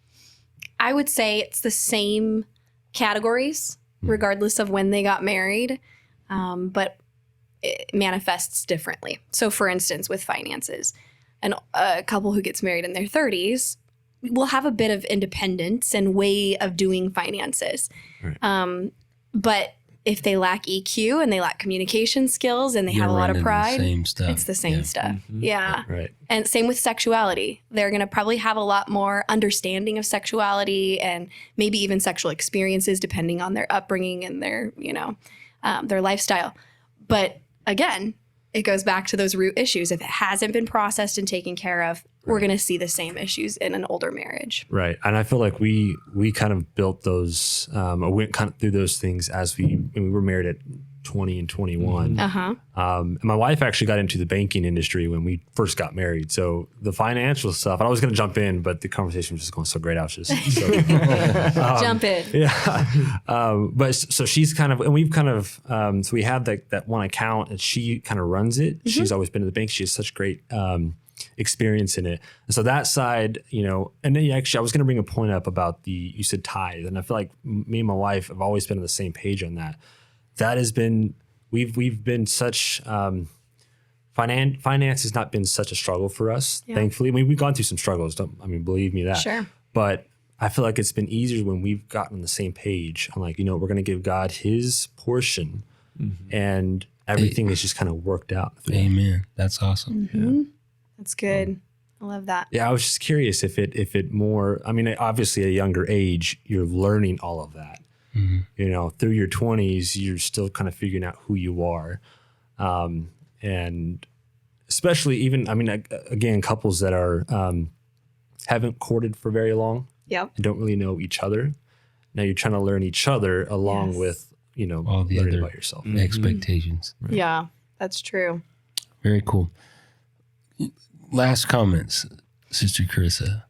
I would say it's the same categories, regardless of when they got married, but it manifests differently. So, for instance, with finances, a couple who gets married in their 30s will have a bit of independence and way of doing finances. Right. But if they lack EQ and they lack communication skills and they have a lot of pride, it's the same stuff. Yeah. Right. And same with sexuality. They're going to probably have a lot more understanding of sexuality and maybe even sexual experiences depending on their upbringing and their, their lifestyle. But again, it goes back to those root issues. If it hasn't been processed and taken care of, we're going to see the same issues in an older marriage. Right. And I feel like we kind of built those, or went kind of through those things as we were married at 20 and 21. And my wife actually got into the banking industry when we first got married. So the financial stuff, I was going to jump in, but the conversation was just going so great. I was just jump in. Yeah. But so she's kind of, and we've kind of, so we have that one account and she kind of runs it. She's always been in the bank. She has such great, experience in it. And so that side, and then actually, I was going to bring a point up about you said tithe, and I feel like me and my wife have always been on the same page on that. That has been, we've been such, finance has not been such a struggle for us, thankfully. I mean, we've gone through some struggles. Believe me that. Sure. But I feel like it's been easier when we've gotten on the same page. I'm like, we're going to give God his portion, and everything is just kind of worked out. Amen. That's awesome. Mm-hmm. That's good. I love that. Yeah, I was just curious if it more. I mean, obviously, at a younger age, you're learning all of that. Through your 20s, you're still kind of figuring out who you are, and especially even, again, couples that are haven't courted for very long. Yep. And don't really know each other. Now you're trying to learn each other along with all the learning other about yourself. expectations. Right. Yeah, that's true. Very cool. Last comments, Sister Karissa.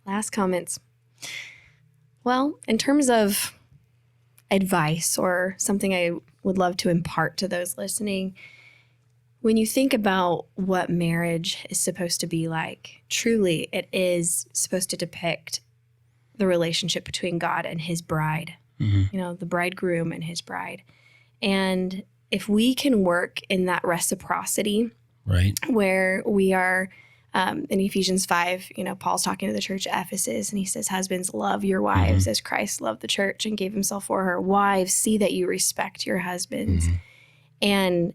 Last comments. Well, in terms of advice or something I would love to impart to those listening, when you think about what marriage is supposed to be like, truly it is supposed to depict the relationship between God and his bride, the bridegroom and his bride. And if we can work in that reciprocity, right, where we are, in Ephesians 5, Paul's talking to the church at Ephesus, and he says, husbands, love your wives as Christ loved the church and gave himself for her. Wives, see that you respect your husbands. And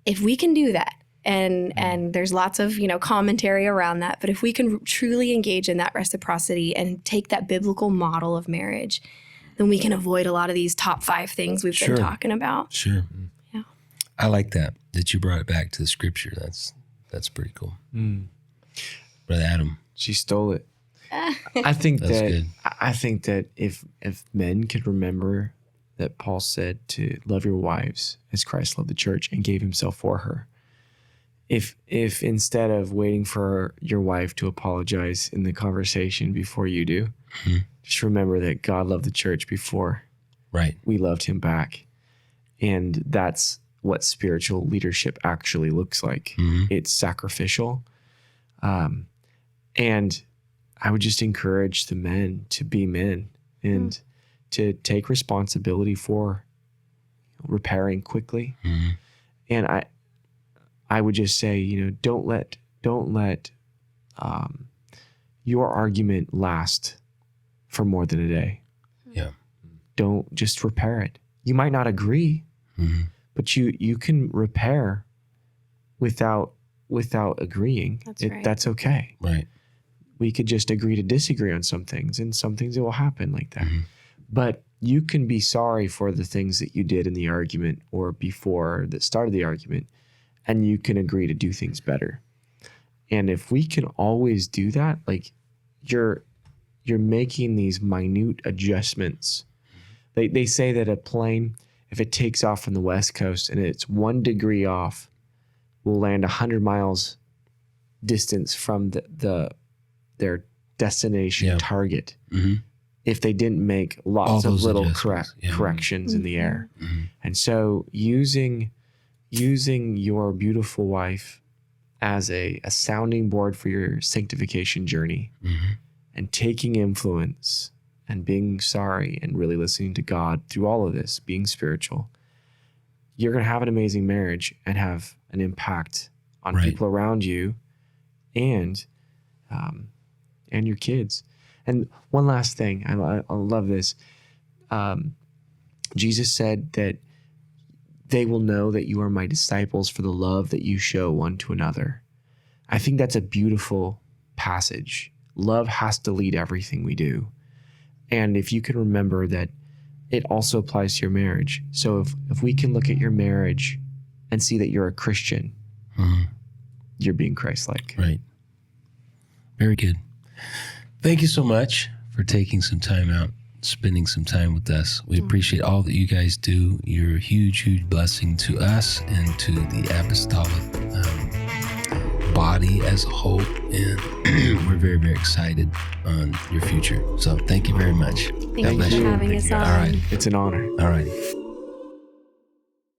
if we can do that, and there's lots of, commentary around that, but if we can truly engage in that reciprocity and take that biblical model of marriage, then we can avoid a lot of these top 5 things we've been talking about. Sure. Yeah. I like that you brought it back to the scripture. That's pretty cool. Brother Adam. She stole it. I think That's that good. I think that if men could remember that Paul said to love your wives as Christ loved the church and gave himself for her. If instead of waiting for your wife to apologize in the conversation before you do, just remember that God loved the church before we loved him back. And that's what spiritual leadership actually looks like. It's sacrificial. And I would just encourage the men to be men and to take responsibility for repairing quickly. And I would just say, don't let your argument last for more than a day. Yeah. Don't just repair it. You might not agree, but you can repair without agreeing. That's okay. Right. We could just agree to disagree on some things, and some things it will happen like that. But you can be sorry for the things that you did in the argument or before that started the argument, and you can agree to do things better. And if we can always do that, like you're making these minute adjustments. They say that a plane, if it takes off from the West Coast and it's 1 degree off, will land 100 miles distance from their destination target. If they didn't make lots of little corrections in the air. And so using your beautiful wife as a sounding board for your sanctification journey and taking influence and being sorry and really listening to God through all of this, being spiritual, you're going to have an amazing marriage and have an impact on people around you and your kids. And one last thing, I love this. Jesus said that they will know that you are my disciples for the love that you show one to another. I think that's a beautiful passage. Love has to lead everything we do. And if you can remember that it also applies to your marriage. So if we can look at your marriage and see that you're a Christian, you're being Christ-like. Right. Very good. Thank you so much for taking some time out, spending some time with us. We appreciate all that you guys do. You're a huge, huge blessing to us and to the apostolic body as a whole. And we're very, very excited on your future. So thank you very much. Thank you for having us on. All right. It's an honor. All righty.